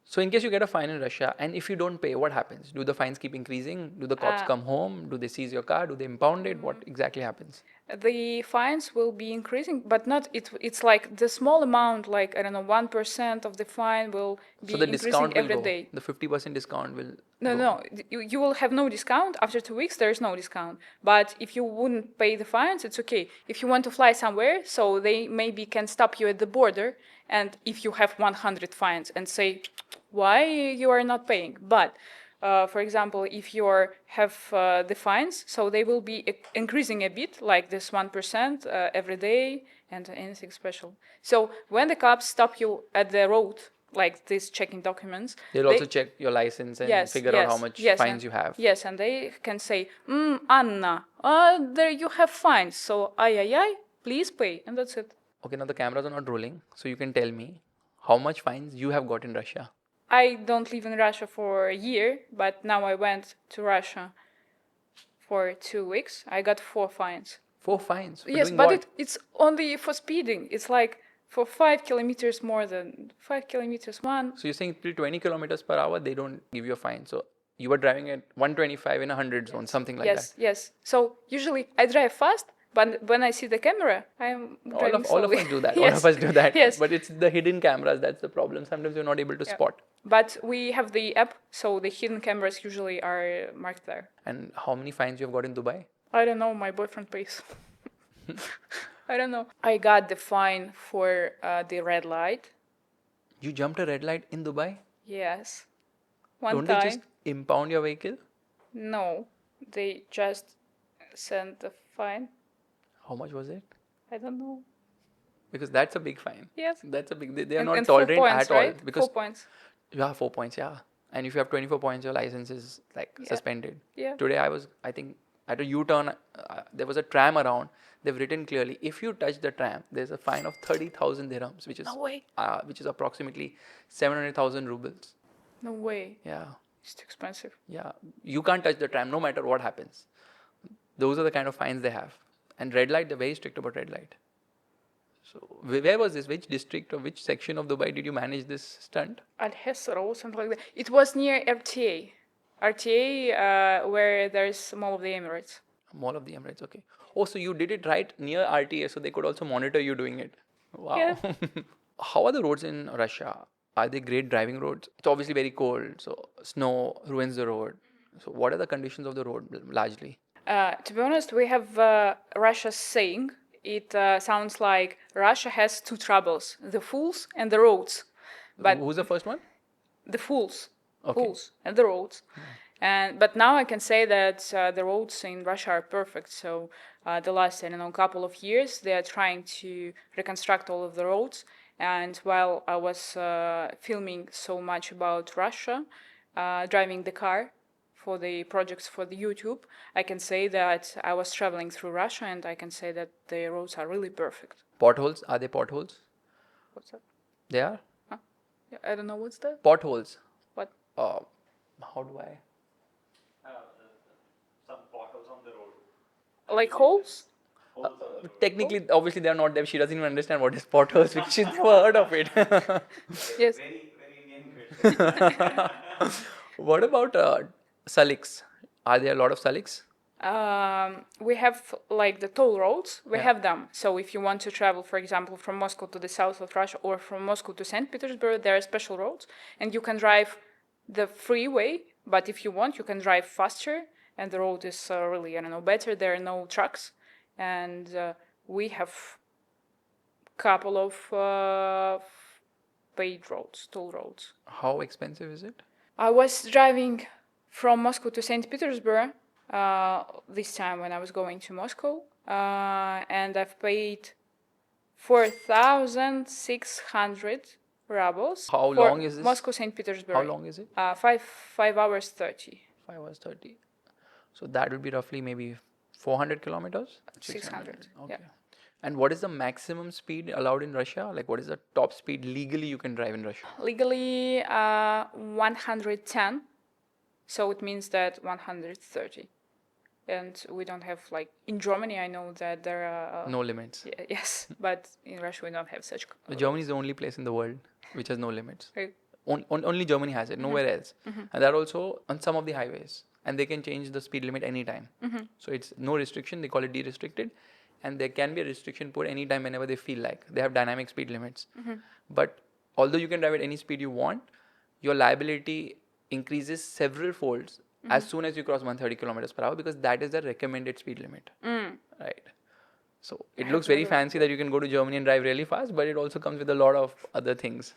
So in case you get a fine in Russia, and if you don't pay, what happens? Do the fines keep increasing? Do the cops come home? Do they seize your car? Do they impound it? What exactly happens? The fines will be increasing, but not it's like the small amount, like I don't know, 1% of the fine will be So the increasing discount will every go. day. The 50% discount will No, go. no, you will have no discount. After 2 weeks, there is no discount. But if you wouldn't pay the fines, it's okay. If you want to fly somewhere, so they maybe can stop you at the border, and if you have 100 fines and say, why you are not paying? But for example, if you have the fines, so they will be increasing a bit, like this 1% every day, and anything special. So when the cops stop you at the road, like this checking documents, They'll also check your license and figure out how much fines you have. Yes, and they can say, Anna, there you have fines, so ay, please pay, and that's it. Okay, now the cameras are not rolling, so you can tell me how much fines you have got in Russia. I don't live in Russia for a year, but now I went to Russia for 2 weeks. I got 4 fines. 4 fines? For Yes, doing but what? it's only for speeding. It's like for 5 kilometers more than 5 kilometers one. So you're saying till 20 kilometers per hour, they don't give you a fine. So you were driving at 125 in a 100 zone, something like that. Yes. So usually I drive fast, but when I see the camera, I'm driving All of slowly. us do that. Yes. All of us do that. Yes. But it's the hidden cameras that's the problem. Sometimes you're not able to spot. But we have the app, so the hidden cameras usually are marked there. And how many fines you have got in Dubai? I don't know, my boyfriend pays. I don't know. I got the fine for the red light. You jumped a red light in Dubai? Yes. One Don't time. they just impound your vehicle? No, they just sent the fine. How much was it? I don't know. Because that's a big fine. Yes. That's a big. They are And not 4 tolerant points, at all. right? Because 4 points. yeah, 4 points. Yeah, and if you have 24 points, your license is like suspended. Yeah. Today I think at a U-turn, there was a tram around. They've written clearly, if you touch the tram, there's a fine of 30,000 dirhams, which is No way. which is approximately 700,000 rubles. No way. Yeah, It's too expensive. yeah. You can't touch the tram no matter what happens. Those are the kind of fines they have. And red light, they're very strict about red light. So where was this? Which district or which section of Dubai did you manage this stunt? Al-Hesra or something like that. It was near RTA. RTA, where there's Mall of the Emirates. Mall of the Emirates, okay. Oh, so you did it right near RTA, so they could also monitor you doing it. Wow. Yeah. How are the roads in Russia? Are they great driving roads? It's obviously very cold, so snow ruins the road. So what are the conditions of the road largely? To be honest, we have Russia's saying. It sounds like Russia has two troubles: the fools and the roads. But Who's the first one? the fools, Okay. fools and the roads. And but now I can say that the roads in Russia are perfect. So the last, I don't know, couple of years, they are trying to reconstruct all of the roads. And while I was filming so much about Russia, driving the car for the projects for the YouTube, I can say that I was traveling through Russia, and I can say that the roads are really perfect. Potholes? Are they potholes? What's that? They are? Huh? Yeah, I don't know what's that. Potholes. What? How do I? Some potholes on the road. Like holes? Technically, obviously, they are not there. She doesn't even understand what is potholes because she's never heard of it. Yes. Very, very Indian question. What about Saliks? Are there a lot of Saliks? We have like the toll roads, we Yeah. have them. So if you want to travel, for example, from Moscow to the south of Russia or from Moscow to St. Petersburg, there are special roads and you can drive the freeway, but if you want, you can drive faster and the road is really, I don't know, better. There are no trucks and we have couple of paid roads, toll roads. How expensive is it? I was driving from Moscow to St. Petersburg this time when I was going to Moscow, and I've paid 4,600 rubles. How for long is this? Moscow St. Petersburg. How long is it? 5 hours 30. 5 hours 30. So that would be roughly maybe 400 kilometers? 600. Okay. Yeah. And what is the maximum speed allowed in Russia? Like, what is the top speed legally you can drive in Russia? Legally 110, so it means that 130. And we don't have, like, in Germany, I know that there are. No limits. Yes, but in Russia, we don't have such. Germany is the only place in the world which has no limits. Right. Only Germany has it, nowhere else. And that also on some of the highways. And they can change the speed limit anytime. So it's no restriction, they call it de-restricted. And there can be a restriction put anytime whenever they feel like. They have dynamic speed limits. But although you can drive at any speed you want, your liability increases several folds as soon as you cross 130 kilometers per hour because that is the recommended speed limit. Right. So it looks very fancy that you can go to Germany and drive really fast, but it also comes with a lot of other things.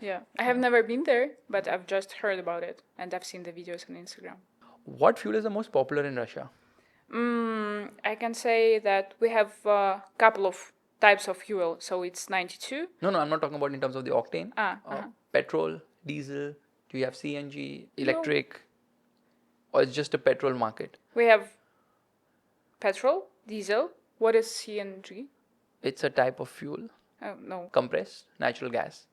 Yeah, I have never been there, but I've just heard about it and I've seen the videos on Instagram. What fuel is the most popular in Russia? I can say that we have a couple of types of fuel. So it's 92. No, I'm not talking about in terms of the octane. Petrol, diesel, do you have CNG, electric, or it's just a petrol market? We have petrol, diesel. What is CNG? It's a type of fuel. No. Compressed natural gas.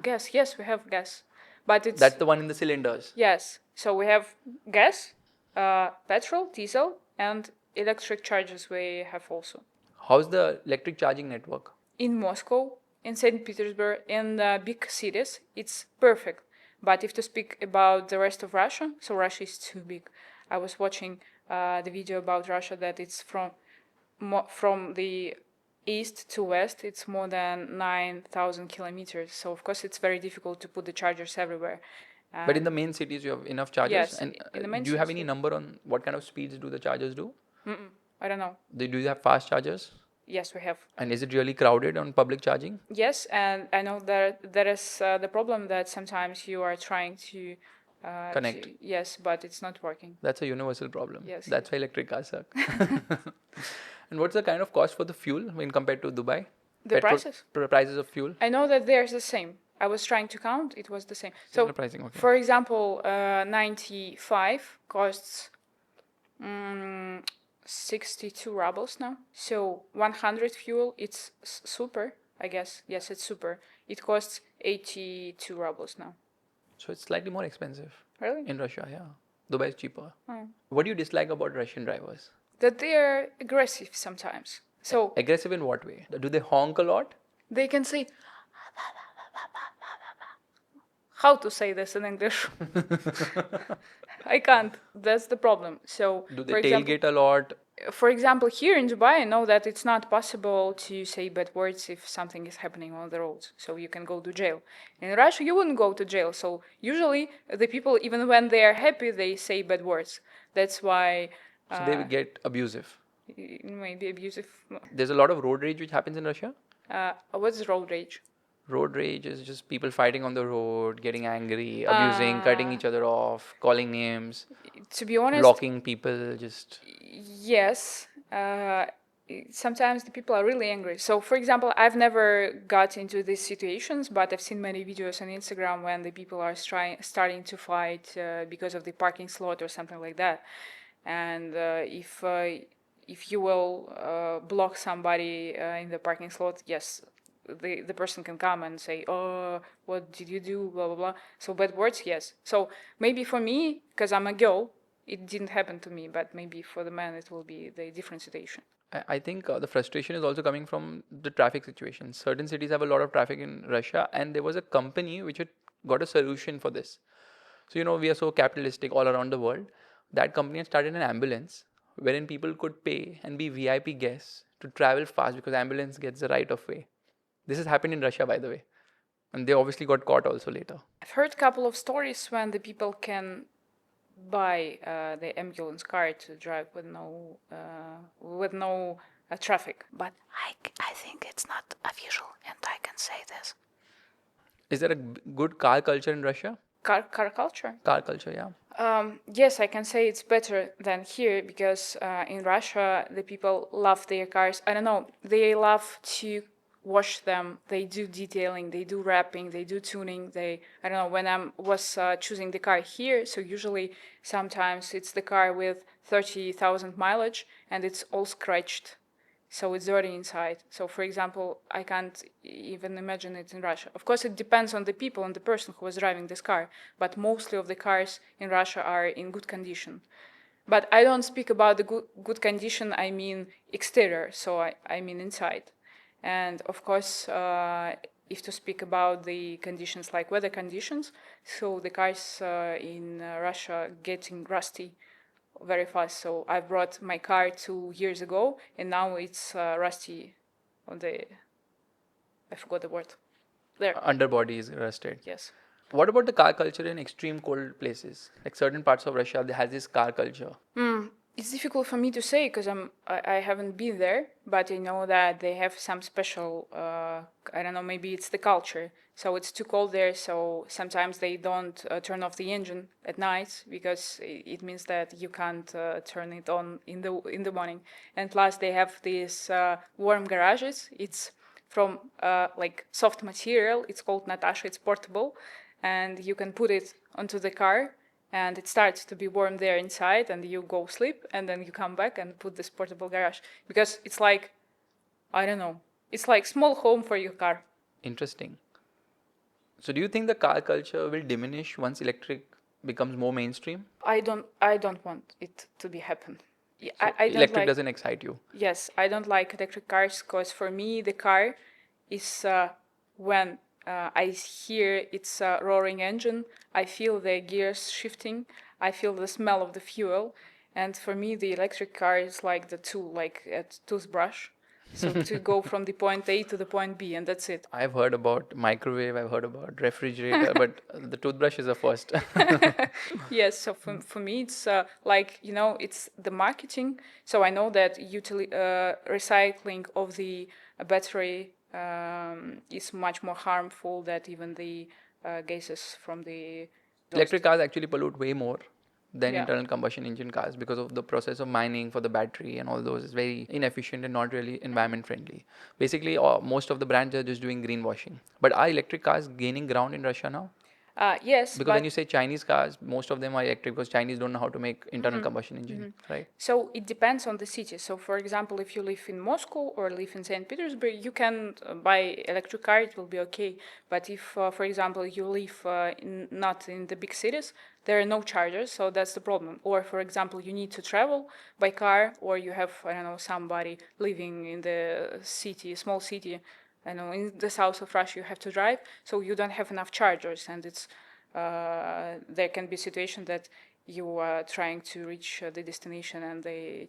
Gas. Yes, we have gas. But it's... That's the one in the cylinders. Yes. So we have gas, petrol, diesel, and electric charges we have also. How's the electric charging network? In Moscow, in St. Petersburg, in the big cities, it's perfect. But if to speak about the rest of Russia, so Russia is too big. I was watching the video about Russia that it's from the east to west, it's more than 9,000 kilometers. So of course it's very difficult to put the chargers everywhere. But in the main cities, you have enough chargers. Yes, and in the main do you have cities, any number on what kind of speeds do the chargers do? I don't know. Do you have fast chargers? Yes, we have. And is it really crowded on public charging? Yes, and I know that there is the problem that sometimes you are trying to Connect. Yes, but it's not working. That's a universal problem. Yes. That's why electric cars suck. And what's the kind of cost for the fuel when compared to Dubai? The prices? Prices of fuel? I know that there's the same. I was trying to count, it was the same. Similar So, pricing, okay. for example, 95 costs 62 rubles now. So 100 fuel, it's super, I guess. Yes, it's super. It costs 82 rubles now. So it's slightly more expensive. Really? In Russia, yeah. Dubai is cheaper. What do you dislike about Russian drivers? That they are aggressive sometimes. So Aggressive in what way? Do they honk a lot? they can say, how to say this in English? I can't. That's the problem. So, Do they for example, tailgate a lot? for example, here in Dubai, I know that it's not possible to say bad words if something is happening on the roads. So you can go to jail. In Russia, you wouldn't go to jail. So usually the people, even when they are happy, they say bad words. That's why So they get abusive. maybe abusive. There's a lot of road rage which happens in Russia. What's road rage? Road rage is just people fighting on the road, getting angry, abusing, cutting each other off, calling names, To be honest, blocking people, just yes. Sometimes the people are really angry. So, for example, I've never got into these situations, but I've seen many videos on Instagram when the people are starting to fight because of the parking slot or something like that. And if you will block somebody in the parking slot, yes, the person can come and say, "Oh, what did you do?" Blah blah blah. So bad words, yes. So maybe for me, because I'm a girl, it didn't happen to me, but maybe for the man it will be the different situation. I think the frustration is also coming from the traffic situation. Certain cities have a lot of traffic in Russia, and there was a company which had got a solution for this. So, we are so capitalistic all around the world. That company had started an ambulance wherein people could pay and be VIP guests to travel fast because ambulance gets the right of way. This has happened in Russia, by the way. And they obviously got caught also later. I've heard a couple of stories when the people can buy the ambulance car to drive with no traffic. But I think it's not official, and I can say this. Is there a good car culture in Russia? Car culture. Car culture, yeah. Yes, I can say it's better than here because in Russia the people love their cars. I don't know, they love to wash them. They do detailing, they do wrapping, they do tuning. I don't know, when I was choosing the car here, so usually sometimes it's the car with 30,000 mileage and it's all scratched. So it's dirty inside. So, for example, I can't even imagine it in Russia. Of course, it depends on the people and the person who was driving this car, but mostly of the cars in Russia are in good condition. But I don't speak about the good condition, I mean exterior, so I mean inside. And of course, if to speak about the conditions like weather conditions, so the cars in Russia getting rusty very fast. So I brought my car 2 years ago, and now it's rusty on the. I forgot the word. There. Underbody is rusted. Yes. What about the car culture in extreme cold places? Like certain parts of Russia, they has this car culture. It's difficult for me to say because I haven't been there, but I know that they have some special. I don't know. Maybe it's the culture. So it's too cold there. So sometimes they don't turn off the engine at night because it means that you can't turn it on in the morning. And plus they have these warm garages. It's from like soft material. It's called Natasha. It's portable, and you can put it onto the car and it starts to be warm there inside and you go sleep and then you come back and put this portable garage because it's like, I don't know, it's like small home for your car. Interesting. So do you think the car culture will diminish once electric becomes more mainstream? I don't want it to be happen. So I don't electric like, doesn't excite you. yes, I don't like electric cars because for me the car is when I hear its roaring engine, I feel the gears shifting, I feel the smell of the fuel, and for me the electric car is like the tool, like a toothbrush. So to go from the point A to the point B, and that's it. I've heard about microwave, I've heard about refrigerator, but the toothbrush is the first. Yes, so for me it's like, it's the marketing. So I know that recycling of the battery is much more harmful than even the gases from the Electric cars actually pollute way more than Yeah. internal combustion engine cars because of the process of mining for the battery and all those is very inefficient and not really environment friendly. Basically, most of the brands are just doing greenwashing. But are electric cars gaining ground in Russia now? Yes, Because when but you say Chinese cars, most of them are electric because Chinese don't know how to make internal combustion engine, right? so it depends on the city. So, for example, if you live in Moscow or live in St. Petersburg, you can buy electric car; it will be okay. But if, for example, you live not in the big cities, there are no chargers, so that's the problem. Or, for example, you need to travel by car, or you have, I don't know, somebody living in the city, small city. I know in the south of Russia you have to drive, so you don't have enough chargers, and it's there can be a situation that you are trying to reach the destination and the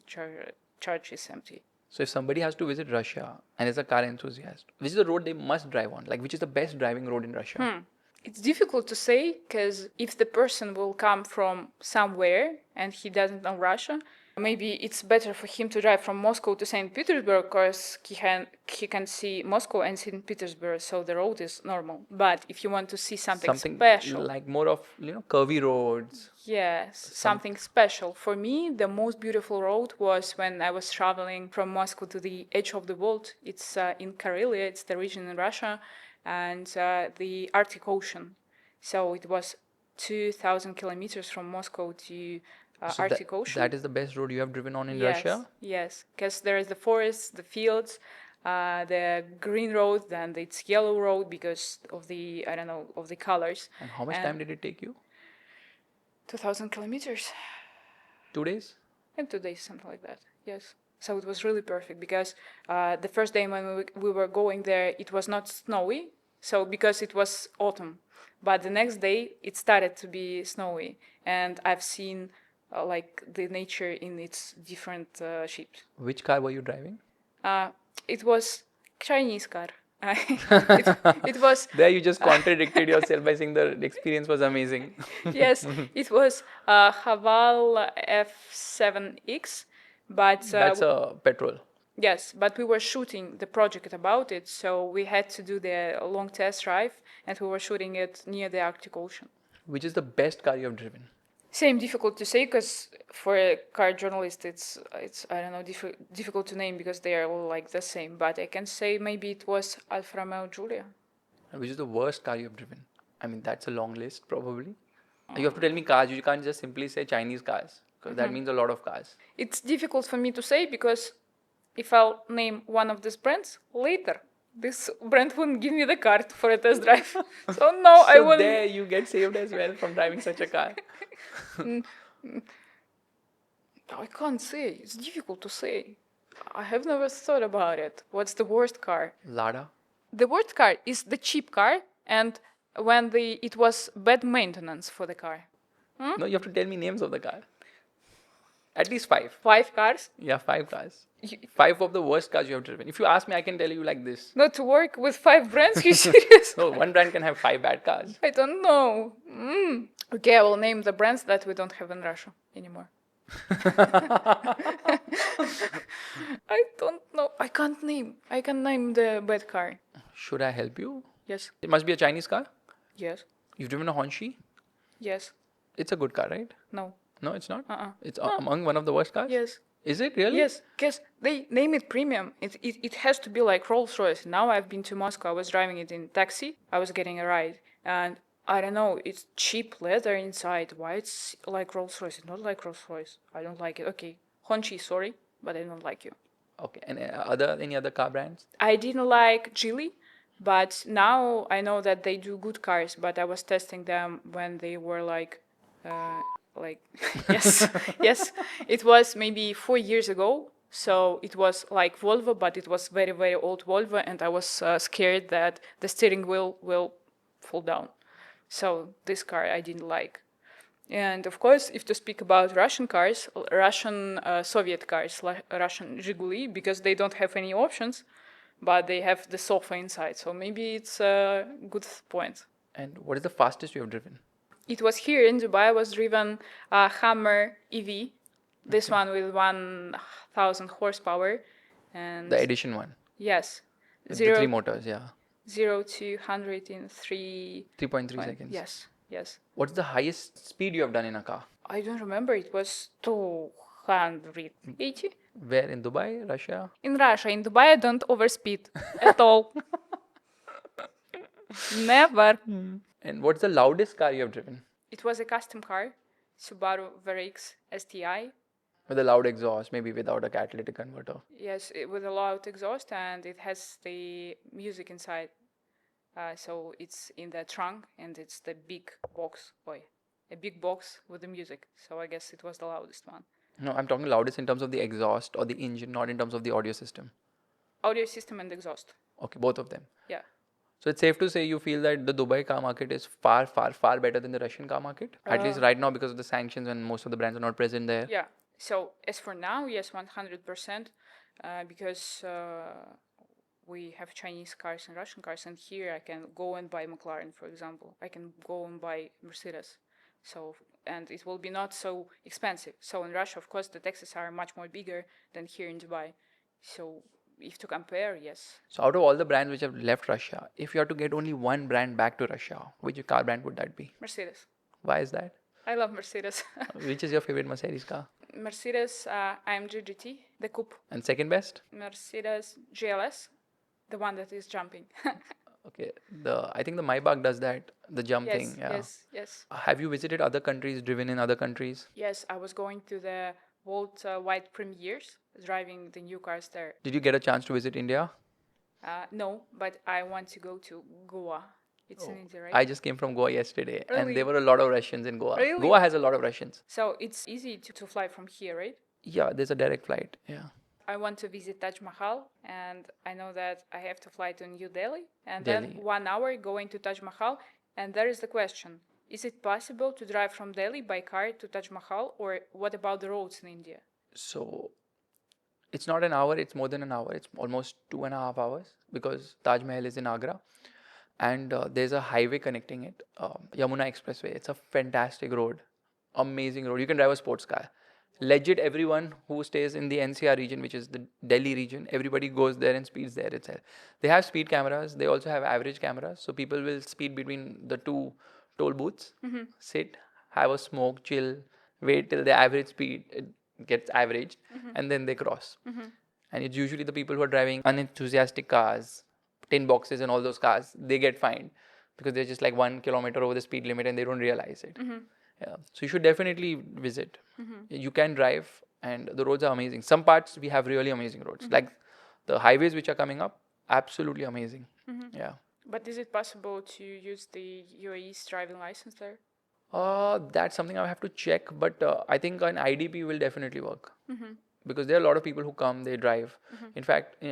charge is empty. So if somebody has to visit Russia and is a car enthusiast, which is the road they must drive on? Like which is the best driving road in Russia? It's difficult to say because if the person will come from somewhere and he doesn't know Russia, Maybe it's better for him to drive from Moscow to St. Petersburg because he can see Moscow and St. Petersburg, so the road is normal. But if you want to see something special, like more of curvy roads. yes, something special. For me, the most beautiful road was when I was traveling from Moscow to the edge of the world. It's in Karelia, it's the region in Russia, and the Arctic Ocean. So it was 2,000 kilometers from Moscow to So Arctic Ocean. that is the best road you have driven on in Yes, Russia? yes, because there is the forests, the fields, the green road, and it's yellow road because of the, I don't know, of the colors. And how much time did it take you? 2,000 kilometers 2 days? in 2 days, something like that. Yes. So it was really perfect because the first day when we were going there, it was not snowy. So because it was autumn, but the next day it started to be snowy, and I've seen like the nature in its different shapes. Which car were you driving? It was Chinese car. It was There you just contradicted yourself by saying the experience was amazing. yes, it was Haval F7X, but That's a petrol. yes, but we were shooting the project about it, so we had to do the long test drive, and we were shooting it near the Arctic Ocean. Which is the best car you have driven? Same, difficult to say because for a car journalist, it's I don't know, difficult to name because they are all like the same. But I can say maybe it was Alfa Romeo Giulia. And which is the worst car you have driven? I mean, that's a long list, probably. You have to tell me cars. You can't just simply say Chinese cars because that means a lot of cars. It's difficult for me to say because if I'll name one of these brands later, this brand wouldn't give me the card for a test drive. So no, I So wouldn't. there you get saved as well from driving such a car. I can't say. It's difficult to say. I have never thought about it. What's the worst car? Lada. The worst car is the cheap car, and when it was bad maintenance for the car. No, you have to tell me names of the car. At least 5. 5 cars. Yeah, 5 cars. You, 5 of the worst cars you have driven. If you ask me, I can tell you like this. not to work with 5 brands. You serious? No, one brand can have 5 bad cars. I don't know. Okay, I will name the brands that we don't have in Russia anymore. I don't know. I can't name. I can name the bad car. Should I help you? Yes. It must be a Chinese car. Yes. You've driven a Honshi. Yes. It's a good car, right? No. No, it's not. It's No. among one of the worst cars. Yes. Is it really? Yes, because they name it premium. It has to be like Rolls Royce. Now I've been to Moscow. I was driving it in taxi. I was getting a ride, and I don't know. It's cheap leather inside. Why it's like Rolls Royce? It's not like Rolls Royce. I don't like it. Okay, Honchi, sorry, but I don't like you. Okay. And any other car brands? I didn't like Geely, but now I know that they do good cars. But I was testing them when they were like yes, yes. It was maybe 4 years ago. So it was like Volvo, but it was very, very old Volvo, and I was scared that the steering wheel will fall down. So this car I didn't like. And of course, if to speak about Russian cars, Russian Soviet cars, like Russian Zhiguli, because they don't have any options, but they have the sofa inside. So maybe it's a good point. And what is the fastest you have driven? It was here in Dubai. I was driven a Hammer EV, this one with 1,000 horsepower, and The edition one. yes, With the 3 motors, yeah. 0 to 100 in 3.3 seconds. Yes, yes. What's the highest speed you have done in a car? I don't remember. It was 280 Where? In Dubai, Russia? in Russia. In Dubai, I don't overspeed at all. Never. And what's the loudest car you have driven? It was a custom car, Subaru VRX STI. With a loud exhaust, maybe without a catalytic converter. Yes, with a loud exhaust, and it has the music inside. So it's in the trunk, and it's the big box, a big box with the music. So I guess it was the loudest one. No, I'm talking loudest in terms of the exhaust or the engine, not in terms of the audio system. Audio system and exhaust. Okay, both of them. Yeah. So it's safe to say you feel that the Dubai car market is far, far, far better than the Russian car market? At least right now because of the sanctions and most of the brands are not present there. Yeah. So as for now, yes, 100%, because we have Chinese cars and Russian cars, and here I can go and buy McLaren, for example. I can go and buy Mercedes. So, and it will be not so expensive. So in Russia, of course, the taxes are much more bigger than here in Dubai. So if to compare, yes. So out of all the brands which have left Russia, if you have to get only one brand back to Russia, which car brand would that be? Mercedes. Why is that? I love Mercedes. Which is your favorite Mercedes car? Mercedes AMG GT, the coupe. And second best? Mercedes GLS, the one that is jumping. Okay, I think the Maybach does that, the jump Yes, thing. Yeah. yes. Have you visited other countries, driven in other countries? Yes, I was going to the World Wide Premieres, driving the new cars there. Did you get a chance to visit India? No, but I want to go to Goa. It's in India, right? I just came from Goa yesterday, and Really? there were a lot of Russians in Goa. Really? Goa has a lot of Russians. So it's easy to fly from here, right? Yeah, there's a direct flight. Yeah. I want to visit Taj Mahal, and I know that I have to fly to New Delhi, and Delhi. then 1 hour going to Taj Mahal. And there is the question: is it possible to drive from Delhi by car to Taj Mahal, or what about the roads in India? So it's not an hour, it's more than an hour. It's almost 2.5 hours because Taj Mahal is in Agra, and there's a highway connecting it, Yamuna Expressway. It's a fantastic road, amazing road. You can drive a sports car. Legit, everyone who stays in the NCR region, which is the Delhi region, everybody goes there and speeds there itself. They have speed cameras. They also have average cameras. So people will speed between the two toll booths, sit, have a smoke, chill, wait till the average speed gets averaged, and then they cross. And it's usually the people who are driving unenthusiastic cars, tin boxes and all those cars, they get fined because they're just like 1 kilometer over the speed limit and they don't realize it. Yeah. So you should definitely visit. You can drive, and the roads are amazing. Some parts we have really amazing roads, like the highways which are coming up, absolutely amazing. Yeah. But is it possible to use the UAE's driving license there? That's something I have to check, but I think an IDP will definitely work because there are a lot of people who come, they drive. In fact,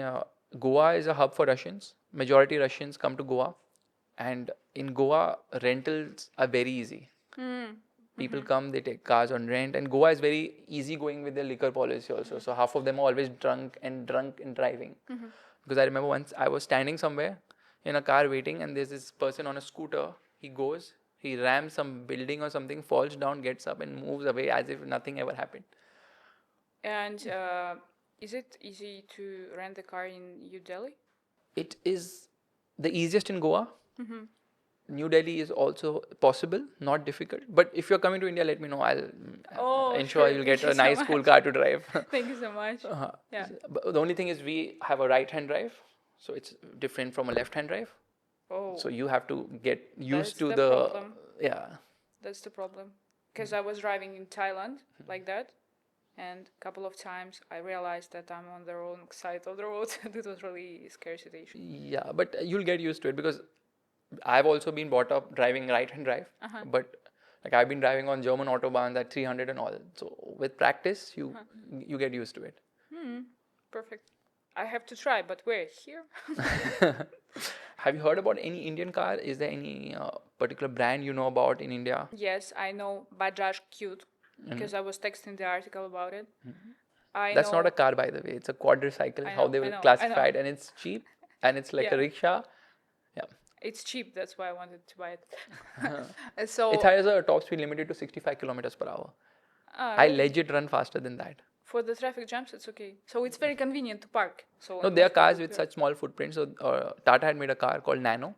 Goa is a hub for Russians. Majority Russians come to Goa, and in Goa, rentals are very easy. People come, they take cars on rent, and Goa is very easy going with their liquor policy also. So half of them are always drunk and driving. Because I remember once I was standing somewhere in a car waiting, and there's this person on a scooter. He goes, he rams some building or something, falls down, gets up, and moves away as if nothing ever happened. And is it easy to rent a car in New Delhi? It is the easiest in Goa. New Delhi is also possible, not difficult. But if you're coming to India, let me know. I'll ensure sure. you'll get Thank a you so nice, cool car to drive. Thank you so much. Yeah. But the only thing is we have a right-hand drive, so it's different from a left-hand drive. Oh, So you have to get used That's to the problem. Yeah. that's the problem. Because I was driving in Thailand like that, and a couple of times I realized that I'm on the wrong side of the road. It was really a scary situation. Yeah, but you'll get used to it because I've also been brought up driving right-hand drive, but like I've been driving on German autobahns at 300 and all. So with practice, you get used to it. Perfect. I have to try, but where? Here? Have you heard about any Indian car? Is there any particular brand you know about in India? Yes, I know Bajaj Qute because I was texting the article about it. I That's know not a car, by the way. It's a quadricycle, how they I were know. classified, and it's cheap, and it's like a Yeah. rickshaw. Yeah. it's cheap. That's why I wanted to buy it. And so It has a top speed limited to 65 kilometers per hour. I legit run faster than that. for the traffic jams, it's okay. So it's very convenient to park. So No, there are cars with such small footprints. So Tata had made a car called Nano,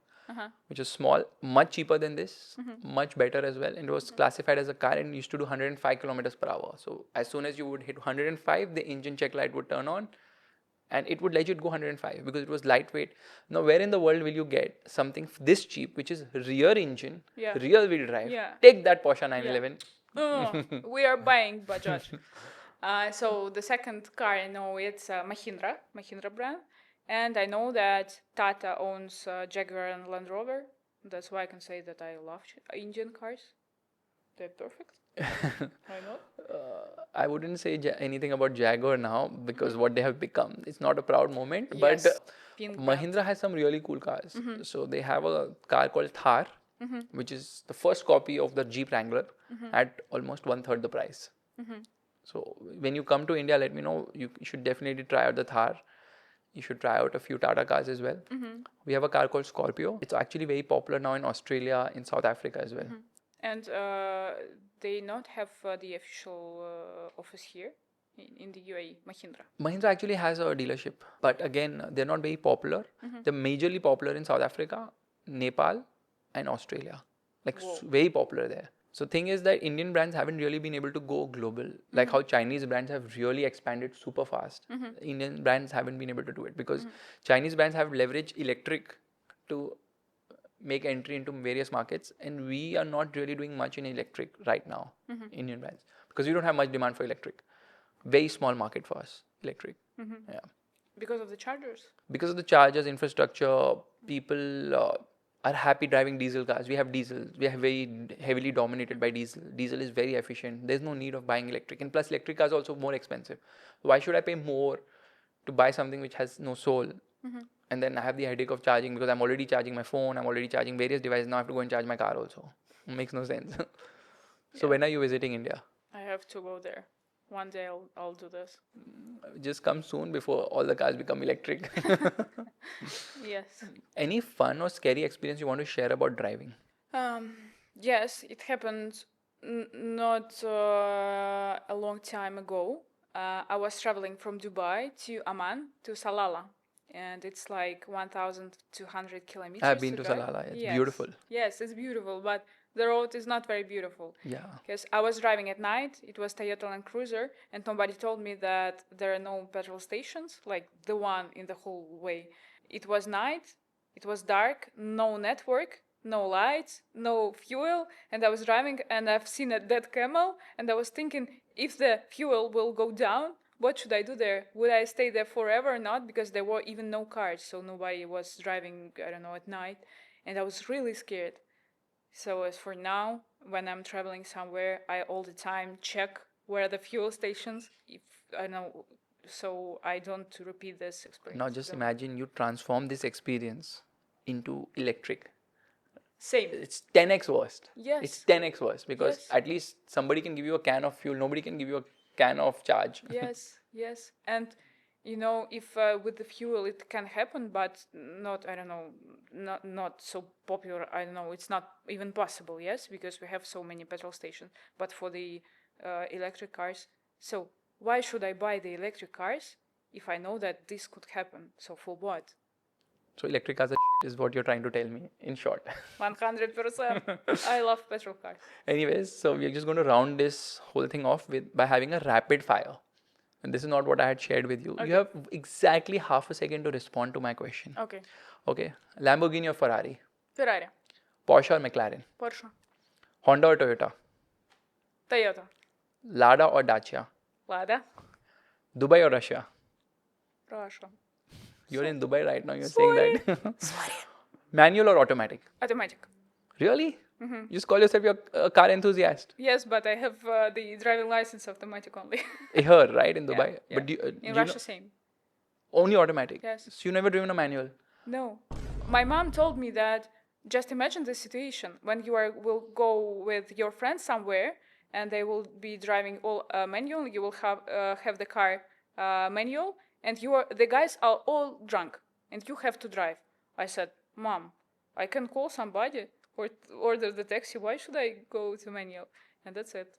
which is small, much cheaper than this, much better as well. And it was classified as a car and used to do 105 kilometers per hour. So as soon as you would hit 105, the engine check light would turn on and it would legit go 105 because it was lightweight. Now, where in the world will you get something this cheap, which is rear engine, rear wheel drive? Yeah. Take that Porsche 911. We are buying Bajaj. So the second car I know it's Mahindra brand, and I know that Tata owns Jaguar and Land Rover. That's why I can say that I love Indian cars. They're perfect. Why not? I wouldn't say anything about Jaguar now because what they have become. It's not a proud moment, Yes, but pink Mahindra has some really cool cars. So they have a car called Thar, which is the first copy of the Jeep Wrangler at almost 1/3 the price. So when you come to India, let me know. You should definitely try out the Thar. You should try out a few Tata cars as well. We have a car called Scorpio. It's actually very popular now in Australia, in South Africa as well. And they not have the official office here in the UAE, Mahindra. Mahindra actually has a dealership, but again, they're not very popular. They're majorly popular in South Africa, Nepal, and Australia. Like very popular there. So thing is that Indian brands haven't really been able to go global. Like how Chinese brands have really expanded super fast. Indian brands haven't been able to do it because Chinese brands have leveraged electric to make entry into various markets, and we are not really doing much in electric right now, Indian brands, because we don't have much demand for electric. Very small market for us, electric. Yeah. Because of the chargers. Because of the chargers, infrastructure, people are happy driving diesel cars. We have diesel. We are very heavily dominated by diesel. Diesel is very efficient. There's no need of buying electric. And plus, electric cars are also more expensive. Why should I pay more to buy something which has no soul? And then I have the headache of charging because I'm already charging my phone. I'm already charging various devices. Now I have to go and charge my car also. It makes no sense. So when are you visiting India? I have to go there. One day I'll do this. Just come soon before all the cars become electric. Yes. Any fun or scary experience you want to share about driving? Yes, it happened not a long time ago. I was traveling from Dubai to Amman to Salalah, and it's like 1,200 kilometers. I've been to drive. Salalah. It's Yes. beautiful. Yes, it's beautiful, but the road is not very beautiful. Yeah. Because I was driving at night, it was Toyota Land Cruiser, and somebody told me that there are no petrol stations, like the one in the whole way. It was night, it was dark, no network, no lights, no fuel, and I was driving and I've seen a dead camel, and I was thinking, if the fuel will go down, what should I do there? Would I stay there forever or not? Because there were even no cars, so nobody was driving, I don't know, at night, and I was really scared. So as for now, when I'm traveling somewhere, I all the time check where are the fuel stations, if I know, so I don't repeat this experience. Now just So- imagine you transform this experience into electric. Same. It's 10x worst. Yes. It's 10x worse because Yes. at least somebody can give you a can of fuel. Nobody can give you a can of charge. Yes, yes. And if with the fuel it can happen, but not, I don't know, not so popular. I don't know. It's not even possible. Yes, because we have so many petrol stations. But for the electric cars, so why should I buy the electric cars if I know that this could happen? So for what? So electric cars are is what you're trying to tell me in short. 100%. I love petrol cars. Anyways, so we're just going to round this whole thing off by having a rapid fire. And this is not what I had shared with you. Okay. You have exactly half a second to respond to my question. Okay. Okay. Lamborghini or Ferrari? Ferrari, Porsche or McLaren? Porsche, Honda or Toyota? Toyota, Lada or Dacia? Lada, Dubai or Russia? Russia, You're in Dubai right now. You're saying that. Manual or automatic? automatic. Really? You just call yourself a car enthusiast. Yes, but I have the driving license automatic only. Here, right, in Dubai. yeah. But do In you Russia, know, same. only automatic? Yes. So you never driven a manual? No. My mom told me that just imagine the situation when you will go with your friends somewhere and they will be driving all manual. You will have the car manual, and the guys are all drunk, and you have to drive. I said, Mom, I can call somebody or order the taxi. Why should I go to manual? And that's it.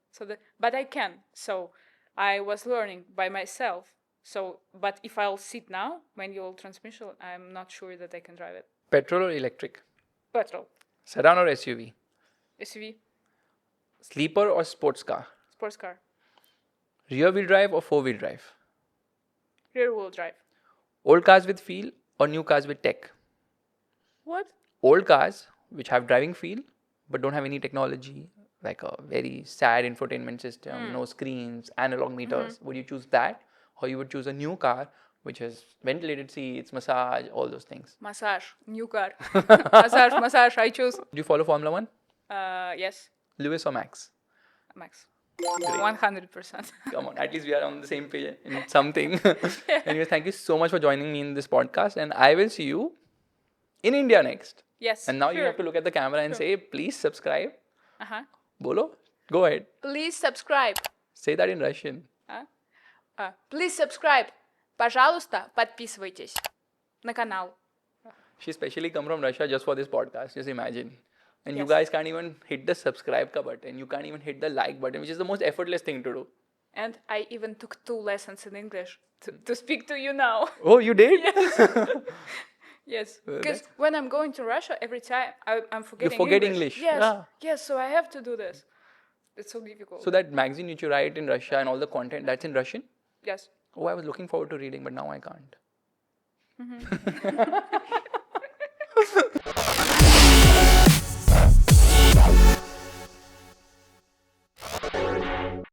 But I can. So I was learning by myself. So, but if I'll sit now, manual transmission, I'm not sure that I can drive it. Petrol or electric? Petrol, Sedan or SUV? SUV, Sleeper or sports car? sports car, Rear wheel drive or four wheel drive? rear wheel drive. Old cars with feel or new cars with tech? What? Old cars which have driving feel but don't have any technology, like a very sad infotainment system, no screens, analog meters. Would you choose that, or you would choose a new car which has ventilated seats, massage, all those things? Massage, new car. Massage, I choose. Do you follow Formula One? Yes, Lewis or Max? Max. 100%. Come on, at least we are on the same page in something. Anyway, thank you so much for joining me in this podcast, and I will see you in India next. Yes. And now you sure. have to look at the camera and say, please subscribe. Uh-huh. Bolo, go ahead. Please subscribe. Say that in Russian. Please subscribe. Пожалуйста, подписывайтесь на канал. She specially come from Russia just for this podcast. Just imagine. And you Yes. guys can't even hit the subscribe ka button. You can't even hit the like button, which is the most effortless thing to do. And I even took 2 lessons in English to speak to you now. Oh, you did? Yes. Yes. Because that's- when I'm going to Russia, every time I'm You forgetting forget English. Yes. Yeah. Yes. So I have to do this. It's so difficult. So that magazine which you write in Russia and all the content, that's in Russian? Yes. Oh, I was looking forward to reading, but now I can't.